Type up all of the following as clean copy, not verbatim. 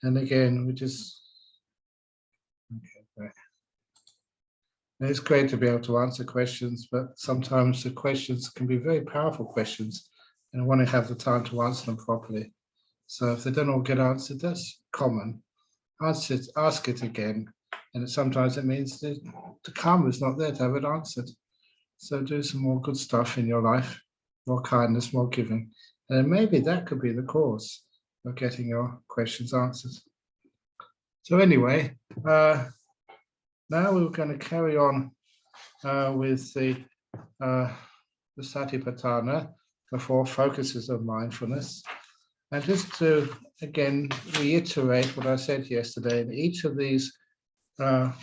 And again, we just, okay, right. And it's great to be able to answer questions, but sometimes the questions can be very powerful questions, and I want to have the time to answer them properly. So if they don't all get answered, that's common. Ask it again. And sometimes it means the karma is not there to have it answered. So do some more good stuff in your life, more kindness, more giving. And maybe that could be the cause of getting your questions answered. So anyway, now we're going to carry on with the Satipatthana, the 4 focuses of mindfulness. And just to, again, reiterate what I said yesterday, in each of these Satipatthanas,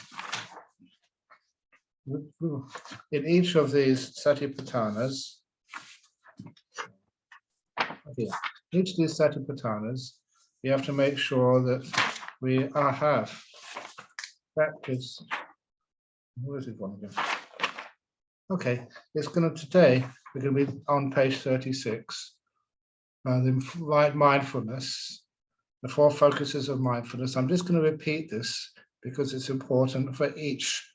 each of these Satipatthanas, we have to make sure that we have practice. Where is it gone again? Okay, it's going to today, we're going to be on page 36. The right mindfulness, the 4 focuses of mindfulness. I'm just going to repeat this because it's important for each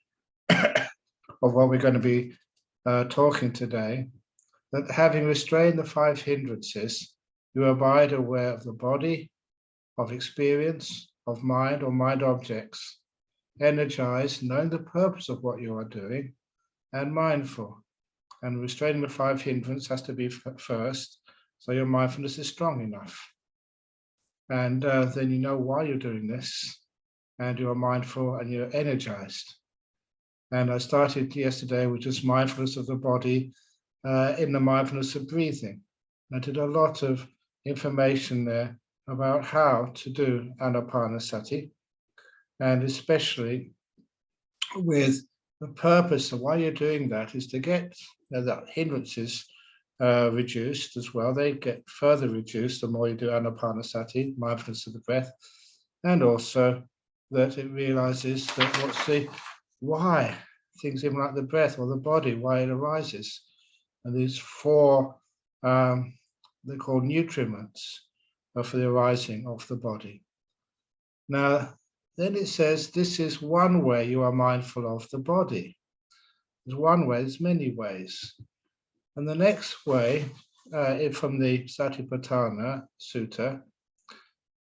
of what we're going to be talking today. That having restrained the 5 hindrances, you abide aware of the body, of experience, of mind or mind objects, energized, knowing the purpose of what you are doing, and mindful. And restraining the 5 hindrances has to be first, so your mindfulness is strong enough. And then you know why you're doing this, and you're mindful and you're energized. And I started yesterday with just mindfulness of the body in the mindfulness of breathing. I did a lot of information there about how to do Anapanasati, and especially with the purpose of why you're doing that is to get the hindrances reduced as well. They get further reduced the more you do Anapanasati, mindfulness of the breath, and also that it realizes that what's the why things even like the breath or the body, why it arises. And these 4 they're called nutriments for the arising of the body. Now, then it says this is one way you are mindful of the body. There's one way, there's many ways. And the next way, from the Satipatthana Sutta,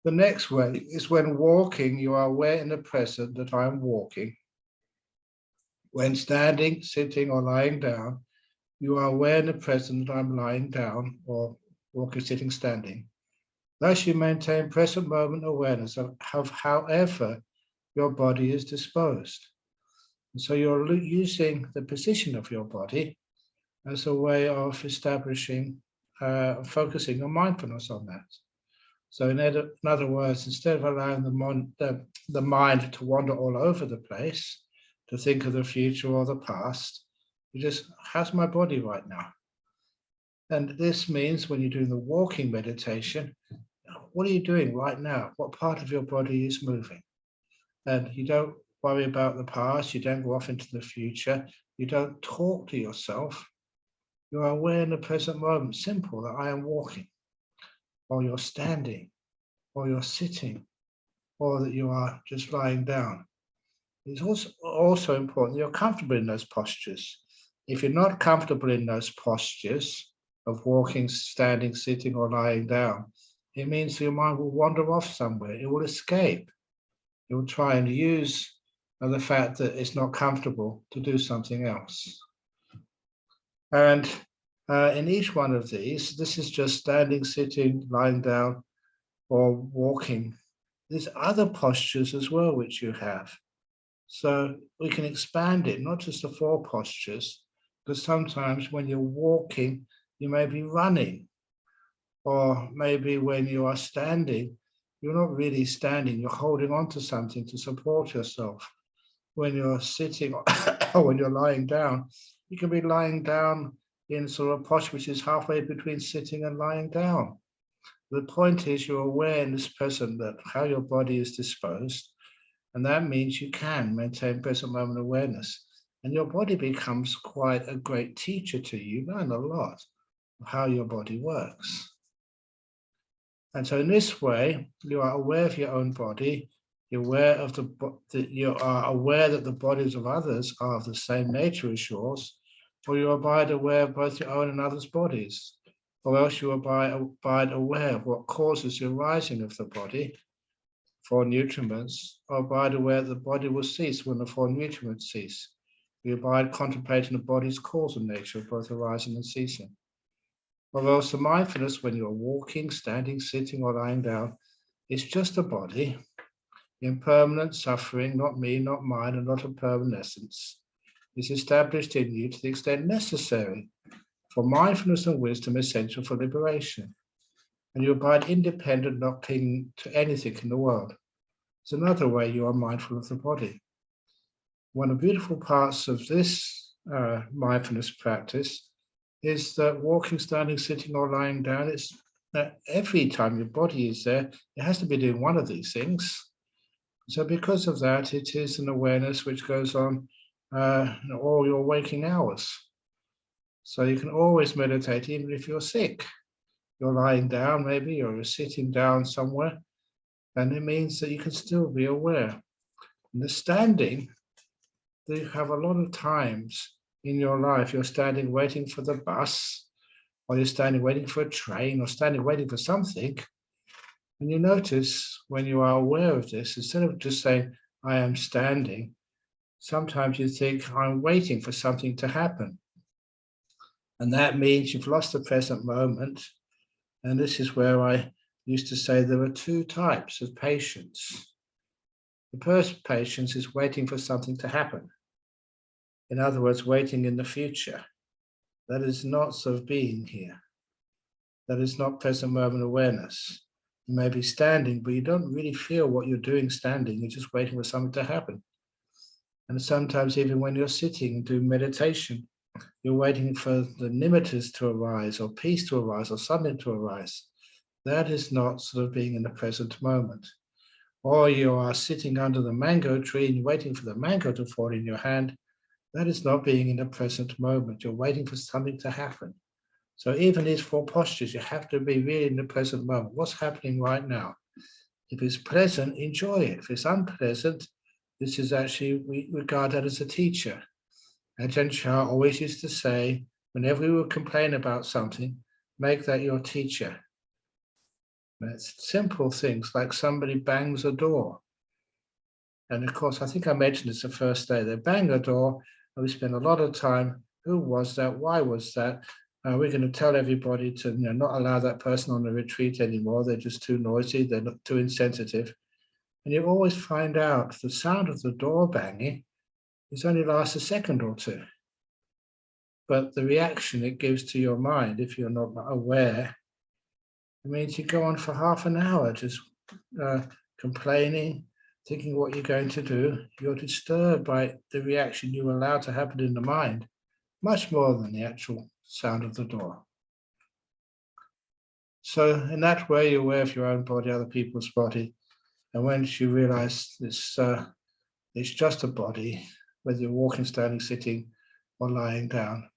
the next way is when walking, you are aware in the present that I am walking. When standing, sitting, or lying down, you are aware in the present that I'm lying down, or walking, sitting, standing. Thus you maintain present moment awareness of however your body is disposed. And so you're using the position of your body as a way of establishing, focusing your mindfulness on that. So in other words, instead of allowing the mind to wander all over the place, to think of the future or the past, you just, how's my body right now? And this means when you're doing the walking meditation, what are you doing right now? What part of your body is moving? And you don't worry about the past, you don't go off into the future, you don't talk to yourself. You are aware in the present moment, simple, that I am walking, or you're standing, or you're sitting, or that you are just lying down. It's also important you're comfortable in those postures. If you're not comfortable in those postures of walking, standing, sitting, or lying down, it means your mind will wander off somewhere. It will escape. It will try and use the fact that it's not comfortable to do something else. And in each one of these, this is just standing, sitting, lying down, or walking. There's other postures as well which you have. So we can expand it, not just the 4 postures, because sometimes when you're walking, you may be running, or maybe when you are standing, you're not really standing, you're holding on to something to support yourself. When you're sitting or when you're lying down, you can be lying down in sort of a posture which is halfway between sitting and lying down. The point is you're aware in this present that how your body is disposed, and that means you can maintain present moment awareness. And your body becomes quite a great teacher to you. You learn a lot of how your body works. And so in this way, you are aware of your own body, you're aware of you are aware that the bodies of others are of the same nature as yours, or you abide aware of both your own and others' bodies, or else you abide aware of what causes the arising of the body, four nutriments, or abide aware that the body will cease when the four nutriments cease. You abide contemplating the body's causal nature, both arising and ceasing. Or else the mindfulness when you're walking, standing, sitting, or lying down is just a body, impermanent, suffering, not me, not mine, and not a permanent essence, is established in you to the extent necessary for mindfulness and wisdom essential for liberation. And you abide independent, not clinging to anything in the world. It's another way you are mindful of the body. One of the beautiful parts of this mindfulness practice is that walking, standing, sitting, or lying down, it's that every time your body is there, it has to be doing one of these things. So because of that, it is an awareness which goes on all your waking hours. So you can always meditate, even if you're sick. You're lying down maybe, or you're sitting down somewhere, and it means that you can still be aware. And the standing, you have a lot of times in your life, you're standing waiting for the bus, or you're standing waiting for a train, or standing waiting for something. And you notice when you are aware of this, instead of just saying, I am standing, sometimes you think, I'm waiting for something to happen. And that means you've lost the present moment. And this is where I used to say there are two types of patience. The first patience is waiting for something to happen. In other words, waiting in the future. That is not sort of being here. That is not present moment awareness. You may be standing, but you don't really feel what you're doing standing. You're just waiting for something to happen. And sometimes even when you're sitting and doing meditation, you're waiting for the nimittas to arise, or peace to arise, or something to arise. That is not sort of being in the present moment. Or you are sitting under the mango tree and waiting for the mango to fall in your hand. That is not being in the present moment. You're waiting for something to happen. So even these four postures, you have to be really in the present moment. What's happening right now? If it's pleasant, enjoy it. If it's unpleasant, this is actually, we regard that as a teacher. Ajahn Brahm always used to say, whenever we would complain about something, make that your teacher. And it's simple things like somebody bangs a door. And of course, I think I mentioned this the first day. They bang the door, and we spend a lot of time. Who was that? Why was that? We're going to tell everybody to not allow that person on the retreat anymore. They're just too noisy. They're not too insensitive. And you always find out the sound of the door banging is only lasts a second or two. But the reaction it gives to your mind, if you're not aware, it means you go on for half an hour just complaining, thinking what you're going to do. You're disturbed by the reaction you allow to happen in the mind, much more than the actual sound of the door. So in that way, you're aware of your own body, other people's body. And once you realize it's just a body, whether you're walking, standing, sitting, or lying down,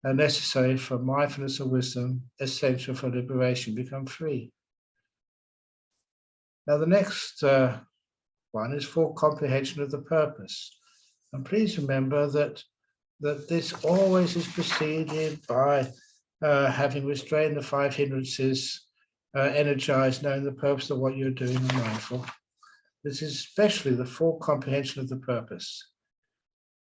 are necessary for mindfulness and wisdom, essential for liberation, become free. Now the next one is full comprehension of the purpose. And please remember that this always is preceded by having restrained the five hindrances, energized, knowing the purpose of what you're doing and mindful. This is especially the full comprehension of the purpose.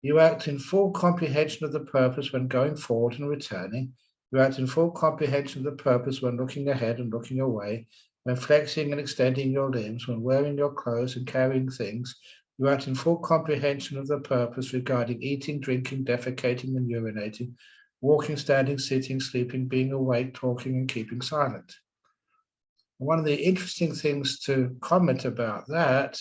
You act in full comprehension of the purpose when going forward and returning. You act in full comprehension of the purpose when looking ahead and looking away, when flexing and extending your limbs, when wearing your clothes and carrying things. You act in full comprehension of the purpose regarding eating, drinking, defecating, and urinating, walking, standing, sitting, sleeping, being awake, talking, and keeping silent. One of the interesting things to comment about that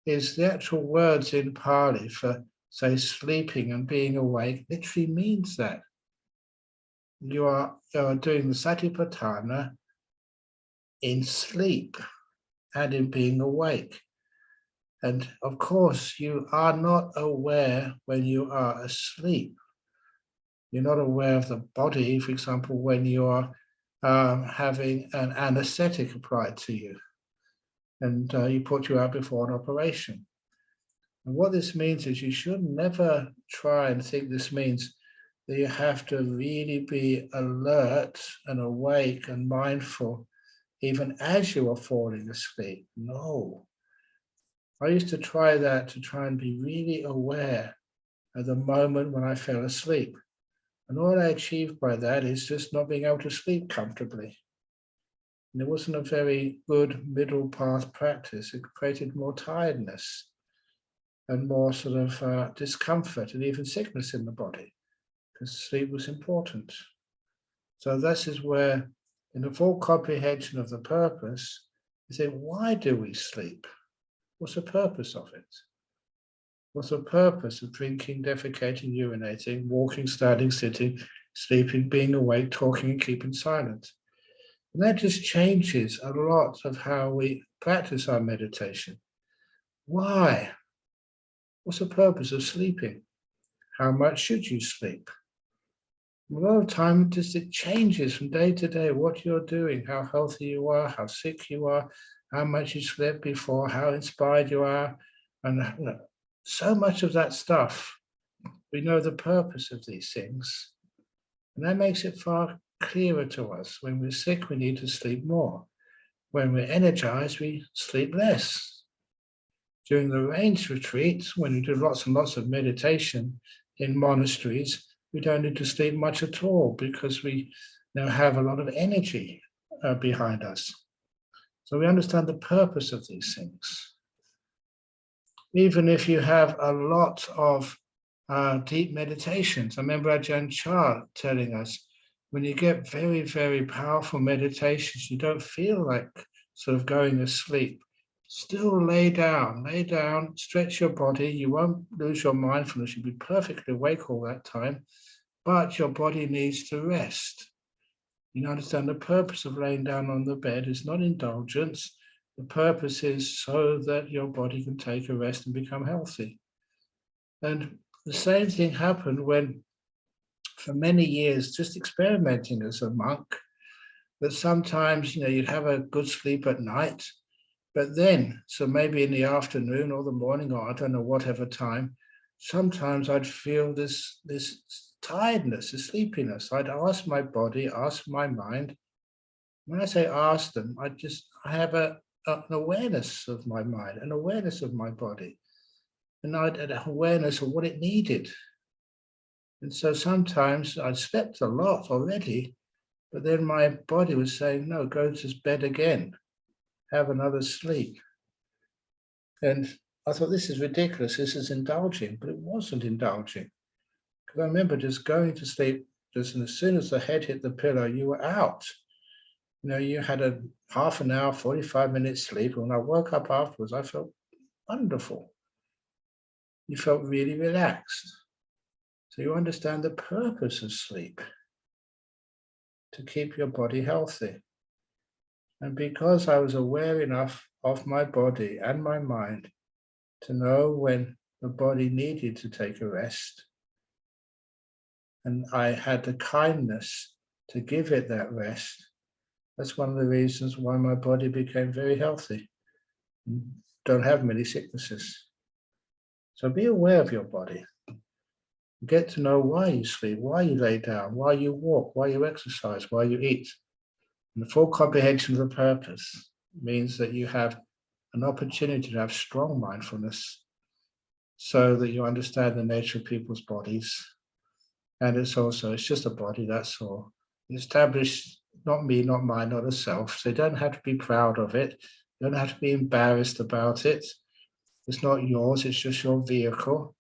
is the actual words in Pali for, say, sleeping and being awake literally means that. You are doing the Satipatthana in sleep and in being awake. And of course, you are not aware when you are asleep. You're not aware of the body, for example, when you are having an anesthetic applied to you, and you put you out before an operation. And what this means is you should never try and think this means that you have to really be alert and awake and mindful even as you are falling asleep. No. I used to try that, to try and be really aware at the moment when I fell asleep. And all I achieved by that is just not being able to sleep comfortably. And it wasn't a very good middle path practice. It created more tiredness and more sort of discomfort and even sickness in the body, because sleep was important. So this is where, in the full comprehension of the purpose, you say, why do we sleep? What's the purpose of it? What's the purpose of drinking, defecating, urinating, walking, standing, sitting, sleeping, being awake, talking, and keeping silent? And that just changes a lot of how we practice our meditation. Why? What's the purpose of sleeping? How much should you sleep? A lot of time, just it changes from day to day what you're doing, how healthy you are, how sick you are, how much you slept before, how inspired you are, and so much of that stuff. We know the purpose of these things, and that makes it far clearer to us. When we're sick, we need to sleep more. When we're energized, we sleep less. During the range retreats, when we do lots and lots of meditation in monasteries, we don't need to sleep much at all because we now have a lot of energy behind us. So we understand the purpose of these things. Even if you have a lot of deep meditations, I remember Ajahn Brahm telling us, when you get very, very powerful meditations, you don't feel like sort of going to sleep. Still lay down, stretch your body. You won't lose your mindfulness. You'll be perfectly awake all that time, but your body needs to rest. You understand the purpose of laying down on the bed is not indulgence. The purpose is so that your body can take a rest and become healthy. And the same thing happened when, for many years, just experimenting as a monk, that sometimes, you'd have a good sleep at night, but then, so maybe in the afternoon or the morning, or I don't know, whatever time, sometimes I'd feel this tiredness, this sleepiness. I'd ask my body, ask my mind. When I say ask them, I have an awareness of my mind, an awareness of my body, and I'd an awareness of what it needed. And so sometimes I'd slept a lot already, but then my body was saying, no, go to bed again, have another sleep. And I thought, this is ridiculous, this is indulging, but it wasn't indulging. Because I remember just going to sleep, just as soon as the head hit the pillow, you were out. You had a half an hour, 45 minutes sleep. When I woke up afterwards, I felt wonderful. You felt really relaxed. So you understand the purpose of sleep, to keep your body healthy. And because I was aware enough of my body and my mind to know when the body needed to take a rest, and I had the kindness to give it that rest, that's one of the reasons why my body became very healthy. Don't have many sicknesses. So be aware of your body. Get to know why you sleep, why you lay down, why you walk, why you exercise, why you eat. And the full comprehension of the purpose means that you have an opportunity to have strong mindfulness so that you understand the nature of people's bodies. And it's just a body, that's all. Established, not me, not mine, not a self. So you don't have to be proud of it. You don't have to be embarrassed about it. It's not yours, it's just your vehicle.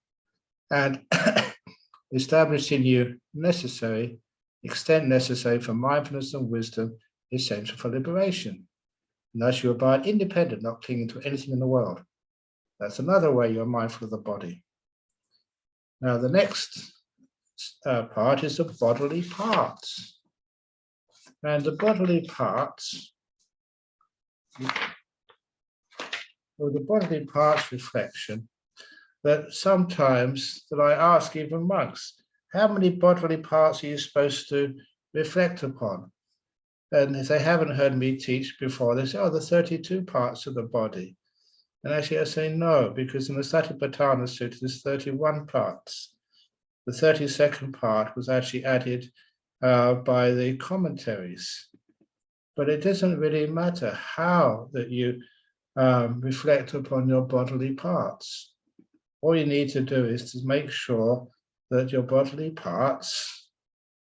And established in you extent necessary for mindfulness and wisdom, essential for liberation. And thus you abide independent, not clinging to anything in the world. That's another way you're mindful of the body. Now the next part is the bodily parts. And the bodily parts, reflection, that sometimes that I ask even monks, how many bodily parts are you supposed to reflect upon? And if they haven't heard me teach before, they say, oh, the 32 parts of the body. And actually I say no, because in the Satipatthana Sutta, there's 31 parts. The 32nd part was actually added by the commentaries. But it doesn't really matter how that you reflect upon your bodily parts. All you need to do is to make sure that your bodily parts,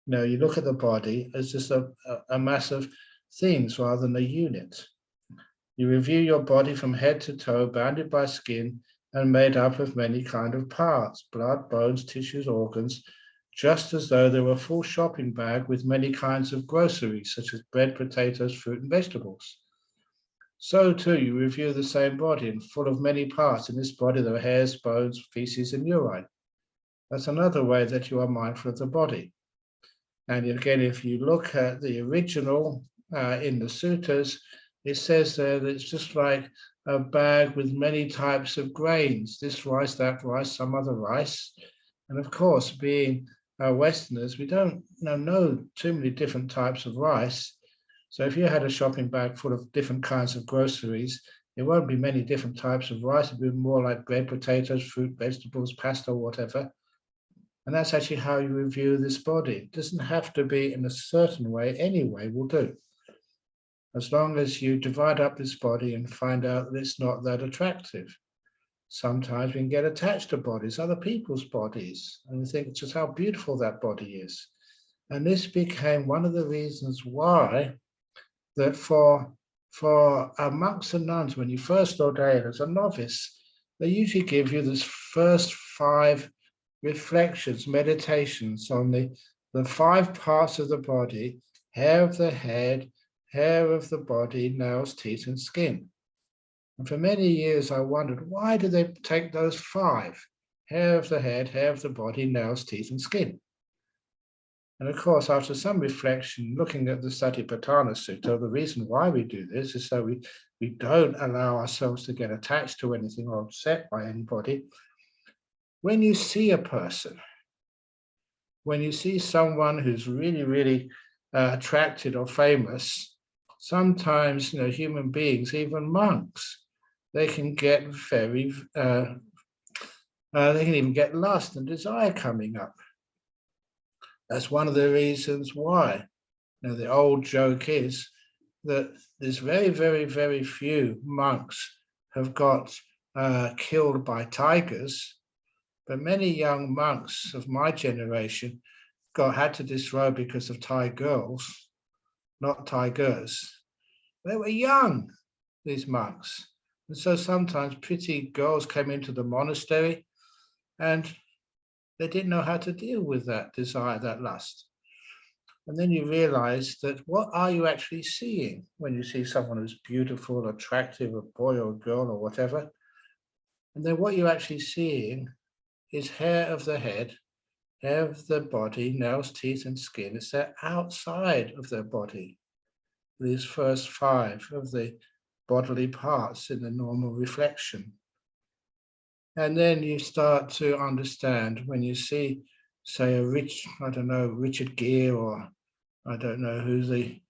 you look at the body as just a mass of things rather than a unit. You review your body from head to toe, bounded by skin and made up of many kinds of parts, blood, bones, tissues, organs, just as though they were a full shopping bag with many kinds of groceries, such as bread, potatoes, fruit, and vegetables. So too, you review the same body and full of many parts. In this body, there are hairs, bones, feces, and urine. That's another way that you are mindful of the body. And again, if you look at the original in the suttas, it says there that it's just like a bag with many types of grains, this rice, that rice, some other rice. And of course, being Westerners, we don't know too many different types of rice. So if you had a shopping bag full of different kinds of groceries, there won't be many different types of rice. It'll be more like bread, potatoes, fruit, vegetables, pasta, whatever. And that's actually how you review this body. It doesn't have to be in a certain way. Any way will do. As long as you divide up this body and find out that it's not that attractive. Sometimes we can get attached to bodies, other people's bodies, and we think just how beautiful that body is. And this became one of the reasons why that for monks and nuns, when you first ordain as a novice, they usually give you this first 5 reflections, meditations on the 5 parts of the body: hair of the head, hair of the body, nails, teeth, and skin. And for many years, I wondered, why do they take those 5? Hair of the head, hair of the body, nails, teeth, and skin. And of course, after some reflection, looking at the Satipatthana Sutta, the reason why we do this is so we don't allow ourselves to get attached to anything or upset by anybody. When you see a person, when you see someone who's really, really attracted or famous, sometimes, human beings, even monks, they can get very, they can even get lust and desire coming up. That's one of the reasons why. The old joke is that there's very, very, very few monks have got killed by tigers, but many young monks of my generation had to disrobe because of Thai girls, not tigers. They were young, these monks. And so sometimes pretty girls came into the monastery and they didn't know how to deal with that desire, that lust. And then you realize that what are you actually seeing when you see someone who's beautiful, attractive, a boy or a girl or whatever? And then what you're actually seeing is hair of the head, hair of the body, nails, teeth, and skin. It's that outside of their body, these first 5 of the bodily parts in the normal reflection. And then you start to understand when you see, say, Richard Gere, or I don't know who the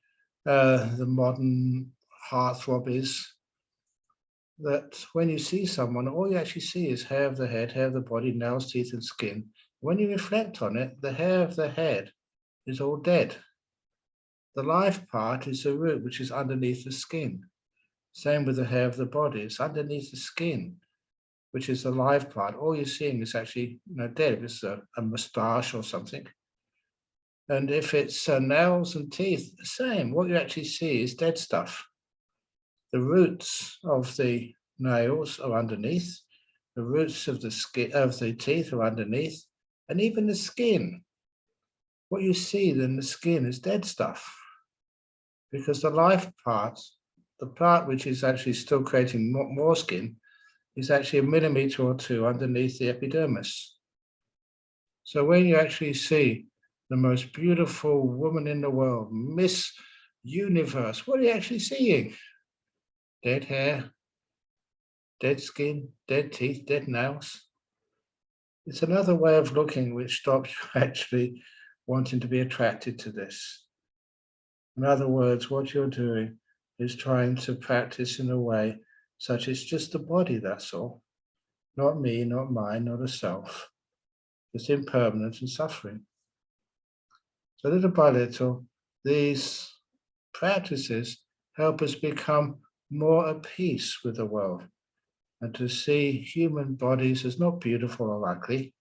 modern heartthrob is, that when you see someone, all you actually see is hair of the head, hair of the body, nails, teeth, and skin. When you reflect on it, the hair of the head is all dead. The life part is the root, which is underneath the skin. Same with the hair of the body. It's underneath the skin, which is the live part. All you're seeing is actually dead. If it's a moustache or something. And if it's nails and teeth, the same. What you actually see is dead stuff. The roots of the nails are underneath. The roots of the skin, of the teeth, are underneath, and even the skin. What you see in the skin is dead stuff, because the life part, the part which is actually still creating more skin, is actually a millimeter or 2 underneath the epidermis. So when you actually see the most beautiful woman in the world, Miss Universe, what are you actually seeing? Dead hair, dead skin, dead teeth, dead nails. It's another way of looking which stops you actually wanting to be attracted to this. In other words, what you're doing is trying to practice in a way such it's just the body, that's all. Not me, not mine, not a self. It's impermanent and suffering. So little by little, these practices help us become more at peace with the world and to see human bodies as not beautiful or ugly,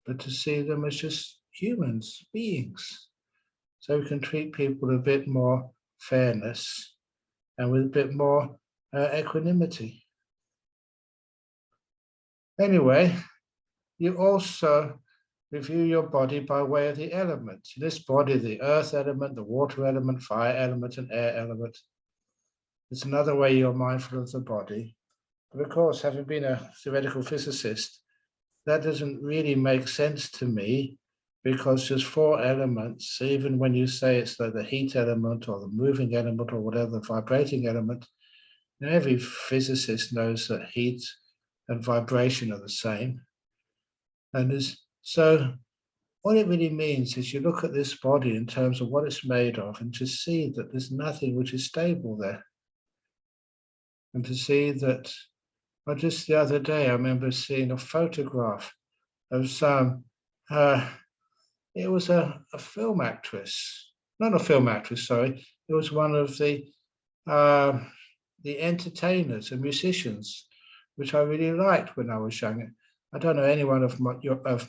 but to see them as just humans, beings. So we can treat people a bit more fairness and with a bit more equanimity. Anyway, you also review your body by way of the elements. In this body, the earth element, the water element, fire element, and air element. It's another way you're mindful of the body. But of course, having been a theoretical physicist, that doesn't really make sense to me because there's 4 elements, even when you say it's like the heat element or the moving element or whatever, the vibrating element. Now, every physicist knows that heat and vibration are the same. And so what it really means is you look at this body in terms of what it's made of and to see that there's nothing which is stable there. And to see that, well, just the other day, I remember seeing a photograph of some, it was a film actress, not a film actress, sorry, it was one of the entertainers and musicians, which I really liked when I was young. I don't know anyone of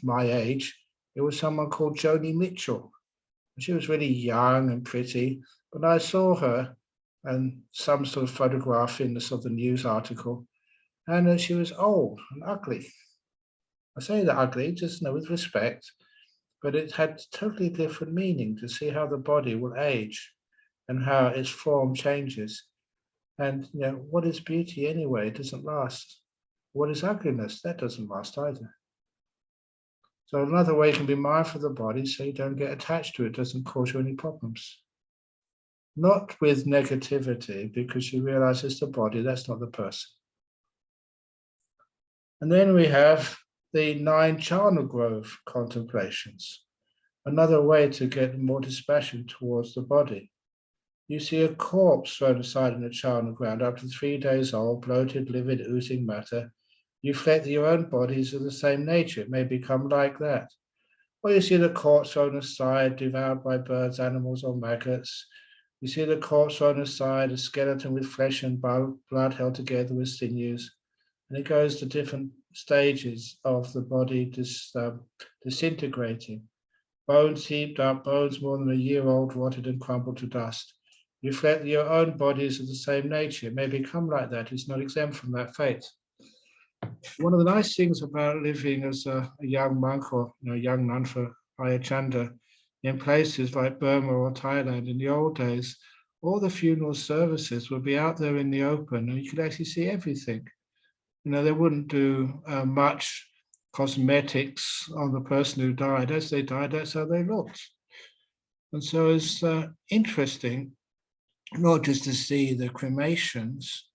my age. It was someone called Joni Mitchell. She was really young and pretty, but I saw her and some sort of photograph in the sort of news article, and she was old and ugly. I say that ugly, just with respect, but it had totally different meaning to see how the body will age and how its form changes. And what is beauty anyway? It doesn't last. What is ugliness? That doesn't last either. So another way you can be mindful of the body so you don't get attached to it, doesn't cause you any problems. Not with negativity, because you realize it's the body, that's not the person. And then we have the 9 charnel grove contemplations, another way to get more dispassion towards the body. You see a corpse thrown aside in the charnel ground up to 3 days old, bloated, livid, oozing matter. You reflect that your own bodies are the same nature, it may become like that. Or you see the corpse thrown aside, devoured by birds, animals, or maggots. You see the corpse thrown aside, a skeleton with flesh and blood held together with sinews. And it goes to different stages of the body disintegrating. Bones heaped up, bones more than a year old, rotted and crumbled to dust. You reflect that your own body is of the same nature. It may become like that. It's not exempt from that fate. One of the nice things about living as a young monk or young nun for Ayachanda in places like Burma or Thailand in the old days, all the funeral services would be out there in the open and you could actually see everything. They wouldn't do much cosmetics on the person who died. As they died, that's how they looked. And so it's interesting, not just to see the cremations,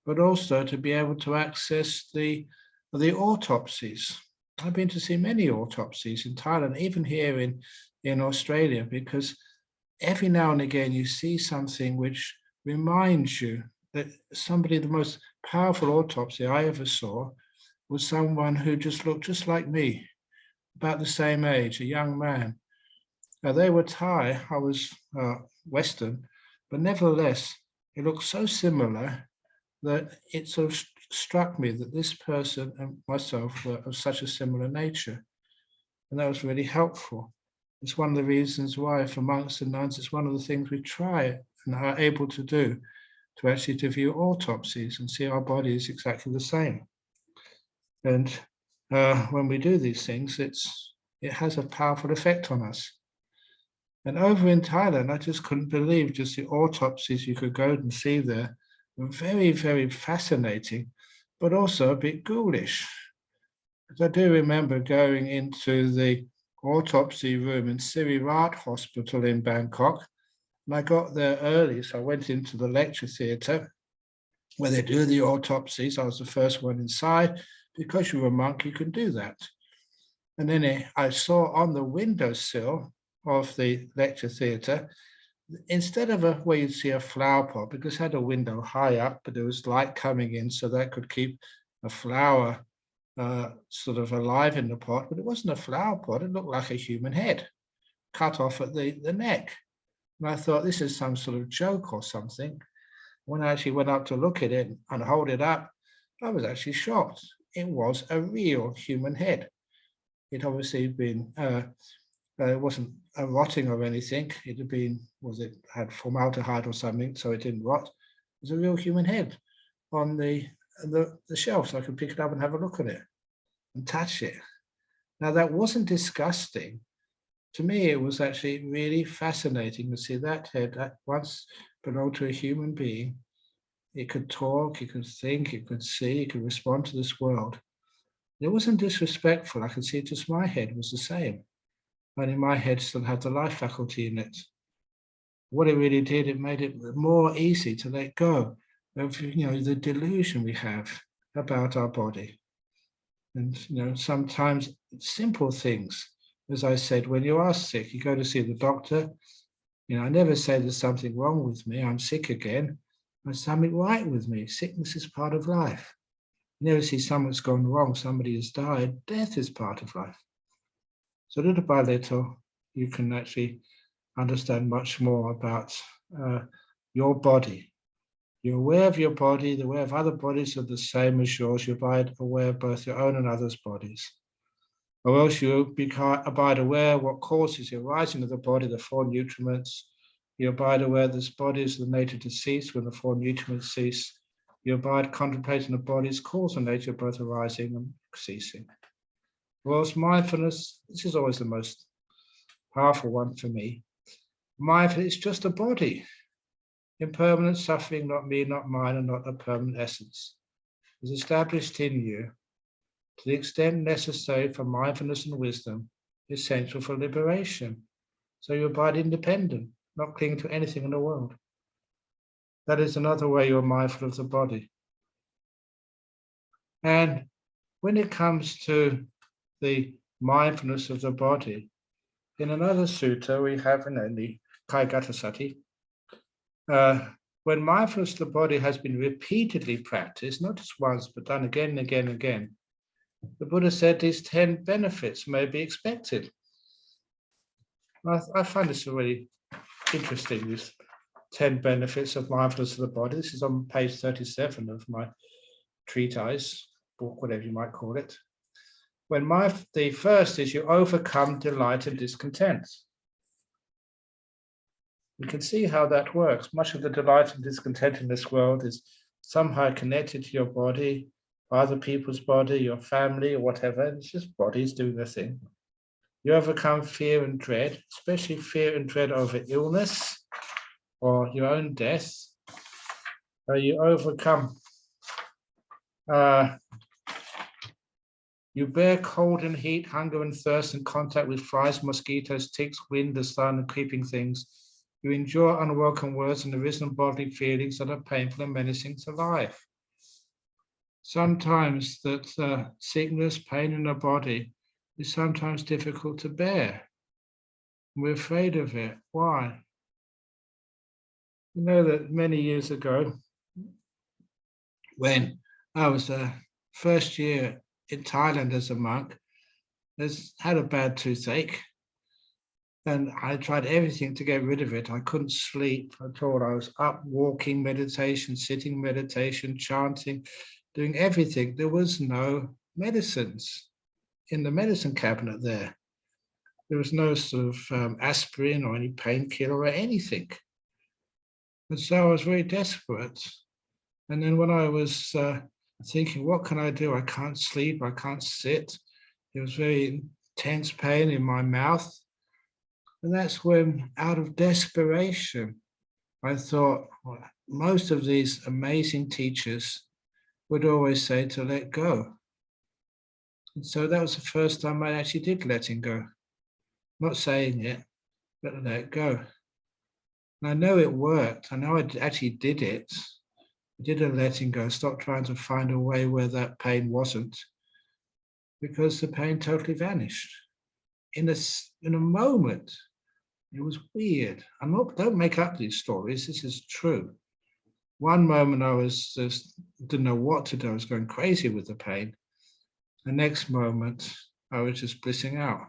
but also to be able to access the autopsies. I've been to see many autopsies in Thailand, even here in Australia, because every now and again you see something which reminds you that somebody, the most powerful autopsy I ever saw was someone who just looked just like me, about the same age, a young man. Now they were Thai, I was Western, but nevertheless, it looked so similar that it sort of struck me that this person and myself were of such a similar nature. And that was really helpful. It's one of the reasons why for monks and nuns, it's one of the things we try and are able to do, to actually to view autopsies and see our bodies exactly the same. And when we do these things, it has a powerful effect on us. And over in Thailand, I just couldn't believe just the autopsies you could go and see there. Very, very fascinating, but also a bit ghoulish. Because I do remember going into the autopsy room in Sirirat Hospital in Bangkok, and I got there early, so I went into the lecture theatre where they do the autopsies. I was the first one inside. Because you were a monk, you could do that. And then I saw on the windowsill of the lecture theatre, instead of where you'd see a flower pot, because it had a window high up, but there was light coming in, so that could keep a flower sort of alive in the pot, but it wasn't a flower pot. It looked like a human head cut off at the neck. And I thought, this is some sort of joke or something. When I actually went up to look at it and hold it up, I was actually shocked. It was a real human head. It obviously been, it wasn't rotting or anything. It had been, had formaldehyde or something, so it didn't rot. It was a real human head on the shelf, so I could pick it up and have a look at it and touch it. Now, that wasn't disgusting. To me, it was actually really fascinating to see that head that once belonged to a human being. It could talk, it could think, it could see, it could respond to this world. It wasn't disrespectful. I could see just my head was the same. Only my head still had the life faculty in it. What it really did, it made it more easy to let go of, the delusion we have about our body. And, sometimes simple things. As I said, when you are sick, you go to see the doctor. I never say there's something wrong with me. I'm sick again. There's something right with me. Sickness is part of life. You never see something's gone wrong. Somebody has died. Death is part of life. So little by little, you can actually understand much more about your body. You're aware of your body. The aware of other bodies are the same as yours. You're aware of both your own and others' bodies. Or else you abide aware of what causes the arising of the body, the four nutriments. You abide aware this body is the nature to cease when the four nutriments cease. You abide contemplating the body's cause and nature, both arising and ceasing. Or else mindfulness, this is always the most powerful one for me. Mindfulness is just a body. Impermanent suffering, not me, not mine, and not a permanent essence, is established in you to the extent necessary for mindfulness and wisdom, essential for liberation. So you abide independent, not cling to anything in the world. That is another way you're mindful of the body. And when it comes to the mindfulness of the body, in another sutta we have in the Kaigatasati, when mindfulness of the body has been repeatedly practiced, not just once, but done again and again and again, the Buddha said these 10 benefits may be expected. I find this really interesting, these 10 benefits of mindfulness of the body. This is on page 37 of my treatise, book, whatever you might call it. The first is you overcome delight and discontent. You can see how that works. Much of the delight and discontent in this world is somehow connected to your body, other people's body, your family, or whatever. It's just bodies doing their thing. You overcome fear and dread, especially fear and dread over illness or your own death. You overcome, you bear cold and heat, hunger and thirst, and contact with flies, mosquitoes, ticks, wind, the sun, and creeping things. You endure unwelcome words and arisen bodily feelings that are painful and menacing to life. Sometimes that sickness, pain in the body is sometimes difficult to bear. We're afraid of it. Why? You know that many years ago, when I was the first year in Thailand as a monk, had a bad toothache, and I tried everything to get rid of it. I couldn't sleep at all. I was up walking meditation, sitting meditation, chanting, doing everything. There was no medicines in the medicine cabinet there. There was no sort of aspirin or any painkiller or anything. And so I was very desperate. And then when I was thinking, what can I do? I can't sleep, I can't sit. There was very intense pain in my mouth. And that's when, out of desperation, I thought, well, most of these amazing teachers would always say to let go. And so that was the first time I actually did letting go. Not saying it, but let go. And I know it worked. I know I actually did it. I did a letting go, stopped trying to find a way where that pain wasn't, because the pain totally vanished. In a moment, It was weird. Don't make up these stories. This is true. One moment I was just didn't know what to do. I was going crazy with the pain. The next moment I was just blissing out.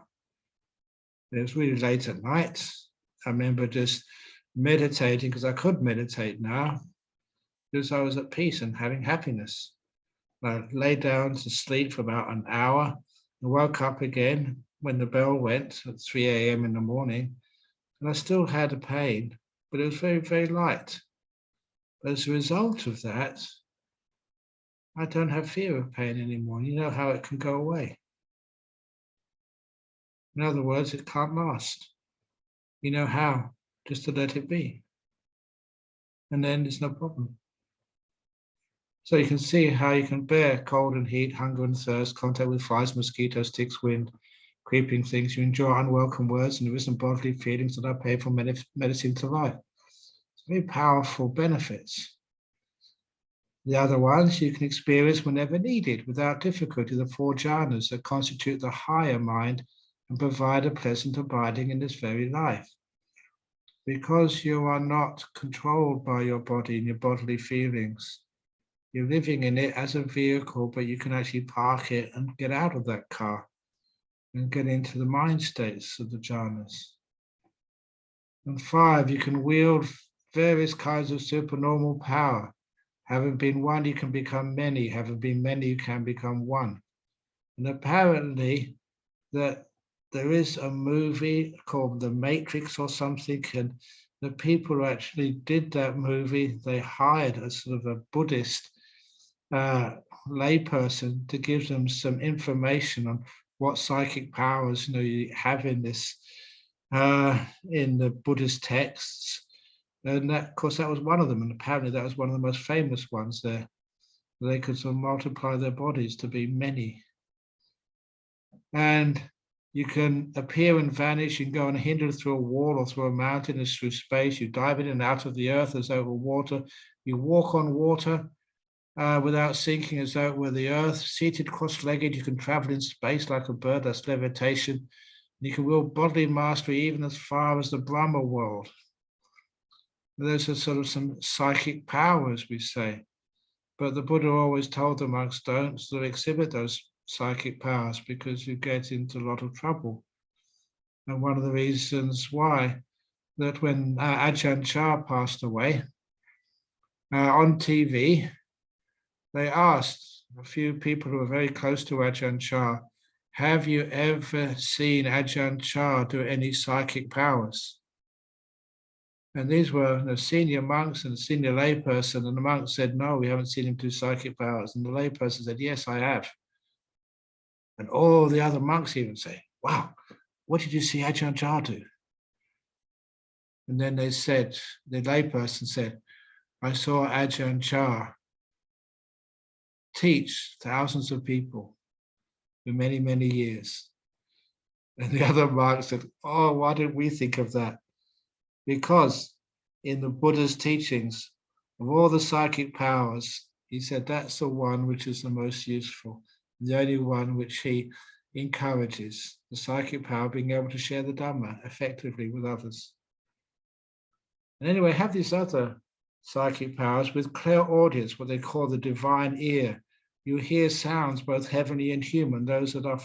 It was really late at night. I remember just meditating because I could meditate now because I was at peace and having happiness. I lay down to sleep for about an hour and woke up again when the bell went at 3 a.m. in the morning. And I still had a pain, but it was very, very light. But as a result of that, I don't have fear of pain anymore. You know how it can go away. In other words, it can't last. You know how, just to let it be. And then there's no problem. So you can see how you can bear cold and heat, hunger and thirst, contact with flies, mosquitoes, ticks, wind, creeping things. You enjoy unwelcome words and there isn't bodily feelings that are paid for medicine to life. It's very powerful benefits. The other ones you can experience whenever needed, without difficulty, the 4 jhanas that constitute the higher mind and provide a pleasant abiding in this very life. Because you are not controlled by your body and your bodily feelings, you're living in it as a vehicle, but you can actually park it and get out of that car and get into the mind states of the jhanas. And 5, you can wield various kinds of supernormal power. Having been one, you can become many. Having been many, you can become one. And apparently that there is a movie called The Matrix or something, and the people who actually did that movie, they hired a sort of a Buddhist layperson to give them some information on what psychic powers you have in this in the Buddhist texts. And that, of course, that was one of them. And apparently that was one of the most famous ones there. They could sort of multiply their bodies to be many. And you can appear and vanish. You can go unhindered through a wall or through a mountain as through space. You dive in and out of the earth as over water. You walk on water without sinking as though it were the earth. Seated cross-legged, you can travel in space like a bird. That's levitation. And you can wield bodily mastery even as far as the Brahma world. Those are sort of some psychic powers, we say. But the Buddha always told the monks, don't sort of exhibit those psychic powers because you get into a lot of trouble. And one of the reasons why, that when Ajahn Chah passed away, on TV, they asked a few people who were very close to Ajahn Chah, have you ever seen Ajahn Chah do any psychic powers? And these were the senior monks and the senior layperson, and the monk said, no, we haven't seen him do psychic powers. And the layperson said, yes, I have. And all the other monks even say, wow, what did you see Ajahn Chah do? And then they said, the layperson said, I saw Ajahn Chah teach thousands of people for many, many years. And the other monk said, oh, why didn't we think of that? Because in the Buddha's teachings, of all the psychic powers, he said that's the one which is the most useful, the only one which he encourages, the psychic power being able to share the Dhamma effectively with others. And anyway, have these other psychic powers with clairaudience, what they call the divine ear. You hear sounds both heavenly and human, those that are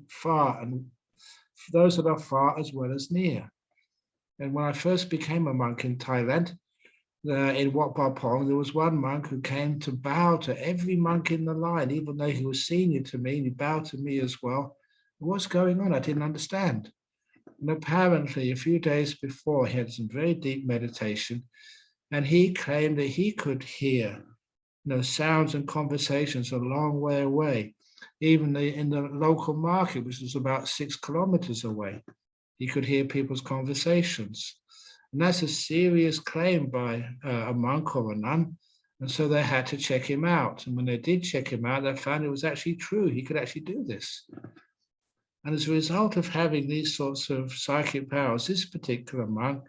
far and those that are far as well as near. And when I first became a monk in Thailand, in Wat Pah Pong, there was one monk who came to bow to every monk in the line, even though he was senior to me, and he bowed to me as well. What's going on? I didn't understand. And apparently, a few days before, he had some very deep meditation, and he claimed that he could hear sounds and conversations a long way away, even in the local market, which was about 6 kilometers away. He could hear people's conversations. And that's a serious claim by a monk or a nun. And so they had to check him out. And when they did check him out, they found it was actually true. He could actually do this. And as a result of having these sorts of psychic powers, this particular monk,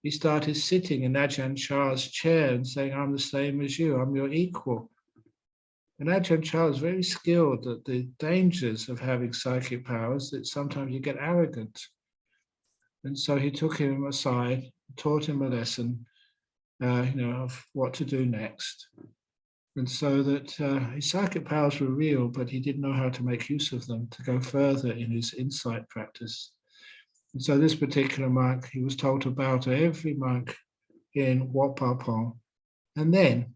he started sitting in Ajahn Chah's chair and saying, I'm the same as you, I'm your equal. And Ajahn Chah is very skilled at the dangers of having psychic powers, that sometimes you get arrogant. And so he took him aside, taught him a lesson, of what to do next. And so that his psychic powers were real, but he didn't know how to make use of them to go further in his insight practice. And so this particular monk, he was told to bow to every monk in Wat Pa Pong. And then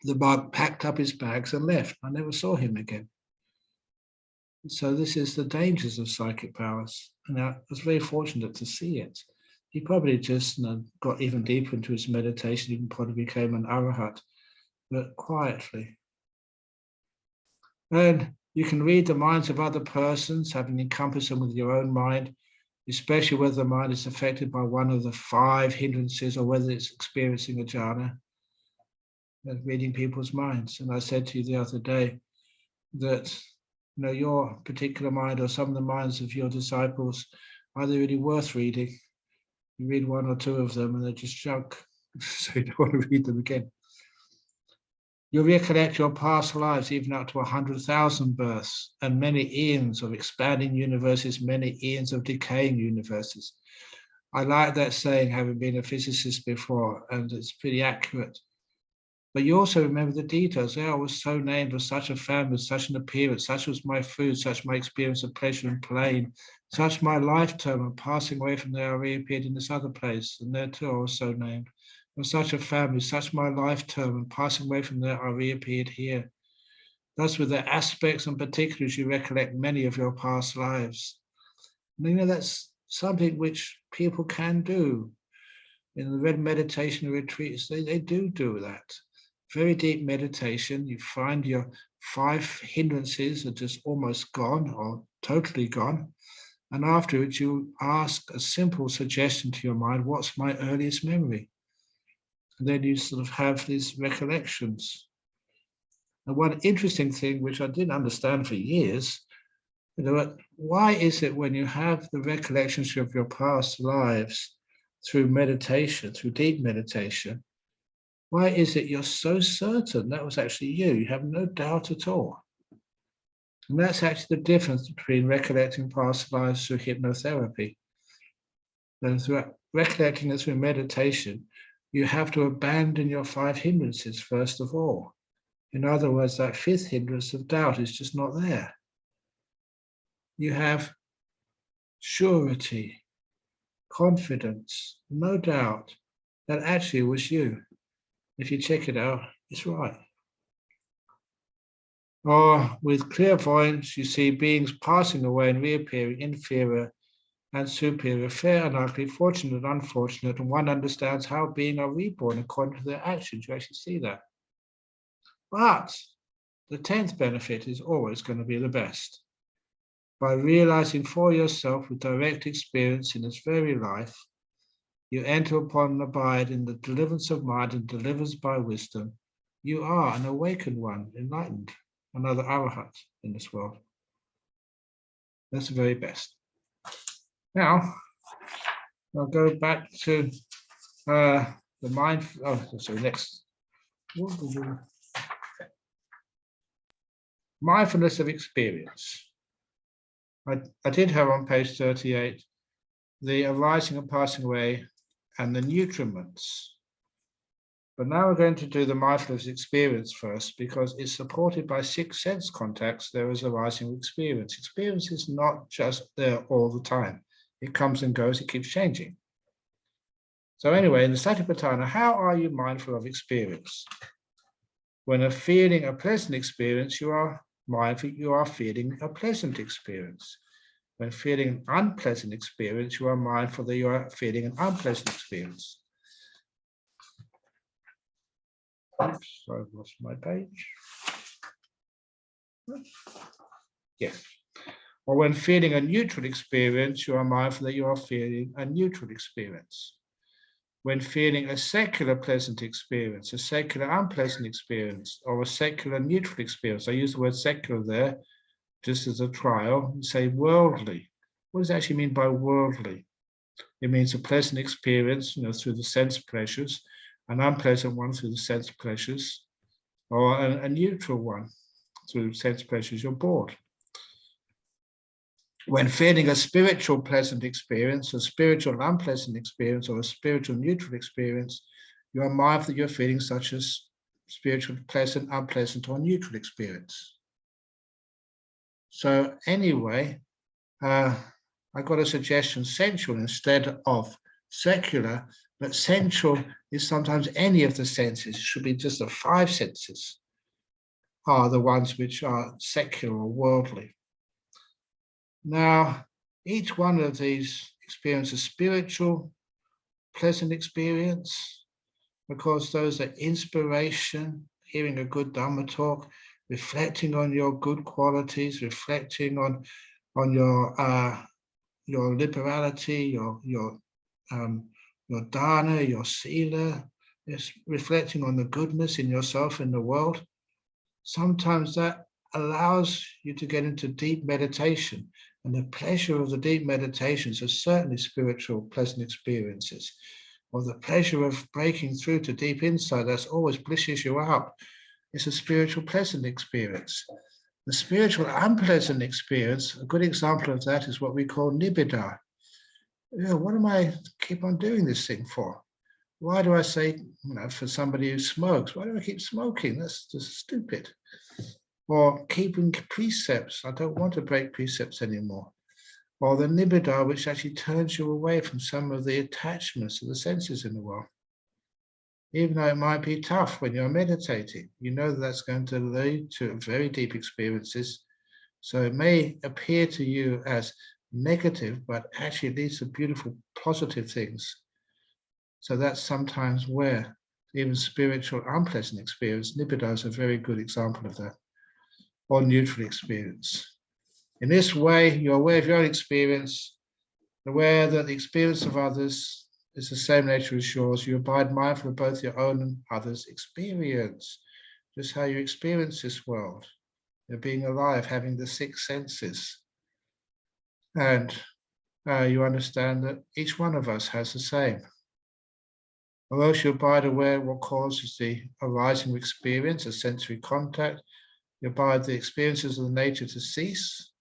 the monk packed up his bags and left. I never saw him again. So this is the dangers of psychic powers. And I was very fortunate to see it. He probably just got even deeper into his meditation, even probably became an arahat, but quietly. And you can read the minds of other persons, having encompassed them with your own mind, especially whether the mind is affected by one of the 5 hindrances or whether it's experiencing a jhana, reading people's minds. And I said to you the other day that your particular mind or some of the minds of your disciples, are they really worth reading? You read 1 or 2 of them and they're just junk, so you don't want to read them again. You recollect your past lives, even up to 100,000 births and many eons of expanding universes, many eons of decaying universes. I like that saying, having been a physicist before, and it's pretty accurate. But you also remember the details. I was so named as such a family, such an appearance, such was my food, such my experience of pleasure and pain, such my lifetime, and passing away from there, I reappeared in this other place, and there too I was so named. Of such a family, such my lifetime, and passing away from there, I reappeared here. Thus, with the aspects and particulars, you recollect many of your past lives. And that's something which people can do. In the Red meditation retreats, they do that. Very deep meditation, you find your 5 hindrances are just almost gone or totally gone. And afterwards, you ask a simple suggestion to your mind, what's my earliest memory? And then you sort of have these recollections. And one interesting thing, which I didn't understand for years, why is it when you have the recollections of your past lives through meditation, through deep meditation, why is it you're so certain that was actually you? You have no doubt at all. And that's actually the difference between recollecting past lives through hypnotherapy. And through recollecting it through meditation, you have to abandon your 5 hindrances first of all. In other words, that 5th hindrance of doubt is just not there. You have surety, confidence, no doubt that actually it was you. If you check it out, it's right. Or with clairvoyance, you see beings passing away and reappearing, inferior and superior, fair and ugly, fortunate and unfortunate, and one understands how beings are reborn according to their actions. You actually see that. But the 10th benefit is always going to be the best. By realizing for yourself with direct experience in this very life, you enter upon and abide in the deliverance of mind and deliverance by wisdom. You are an awakened one, enlightened, another arahat in this world. That's the very best. Now, I'll go back to the mind. Oh, sorry, next. Mindfulness of experience. I did have on page 38 the arising and passing away and the nutriments. But now we're going to do the mindfulness experience first because it's supported by 6 sense contacts. There is arising experience. Experience is not just there all the time. It comes and goes, it keeps changing. So anyway, in the Satipatthana, how are you mindful of experience? When feeling a pleasant experience, you are mindful you are feeling a pleasant experience. When feeling an unpleasant experience, you are mindful that you are feeling an unpleasant experience. Oops, I've lost my page. Yes. Or when feeling a neutral experience, you are mindful that you are feeling a neutral experience. When feeling a secular pleasant experience, a secular unpleasant experience, or a secular neutral experience, I use the word secular there just as a trial, say worldly. What does it actually mean by worldly? It means a pleasant experience, through the sense pleasures, an unpleasant one through the sense pleasures, or a neutral one through sense pleasures, you're bored. when feeling a spiritual pleasant experience, a spiritual unpleasant experience, or a spiritual neutral experience, you are mindful that you're feeling such as spiritual pleasant, unpleasant, or neutral experience. So anyway, I got a suggestion, sensual instead of secular, but sensual is sometimes any of the senses. It should be just the 5 senses are the ones which are secular or worldly. Now, each one of these experiences spiritual, pleasant experience, because those are inspiration, hearing a good Dhamma talk, reflecting on your good qualities, reflecting on your liberality, your dana, your sila, is reflecting on the goodness in yourself and the world. Sometimes that allows you to get into deep meditation, and the pleasure of the deep meditations are certainly spiritual pleasant experiences, or the pleasure of breaking through to deep insight that's always blisses you out. It's a spiritual pleasant experience. The spiritual unpleasant experience, a good example of that is what we call nibbida. What am I keep on doing this thing for? Why do I say, for somebody who smokes, why do I keep smoking? That's just stupid. Or keeping precepts. I don't want to break precepts anymore. Or the nibbida, which actually turns you away from some of the attachments of the senses in the world. Even though it might be tough when you're meditating, you know that's going to lead to very deep experiences. So it may appear to you as negative, but actually leads to beautiful, positive things. So that's sometimes where even spiritual unpleasant experience, nibbida is a very good example of that, or neutral experience. In this way, you're aware of your own experience, aware that the experience of others is the same nature as yours. You abide mindful of both your own and others' experience, just how you experience this world. You're being alive, having the 6 senses. And you understand that each one of us has the same. Although you abide aware of what causes the arising of experience, a sensory contact, you abide the experiences of the nature to cease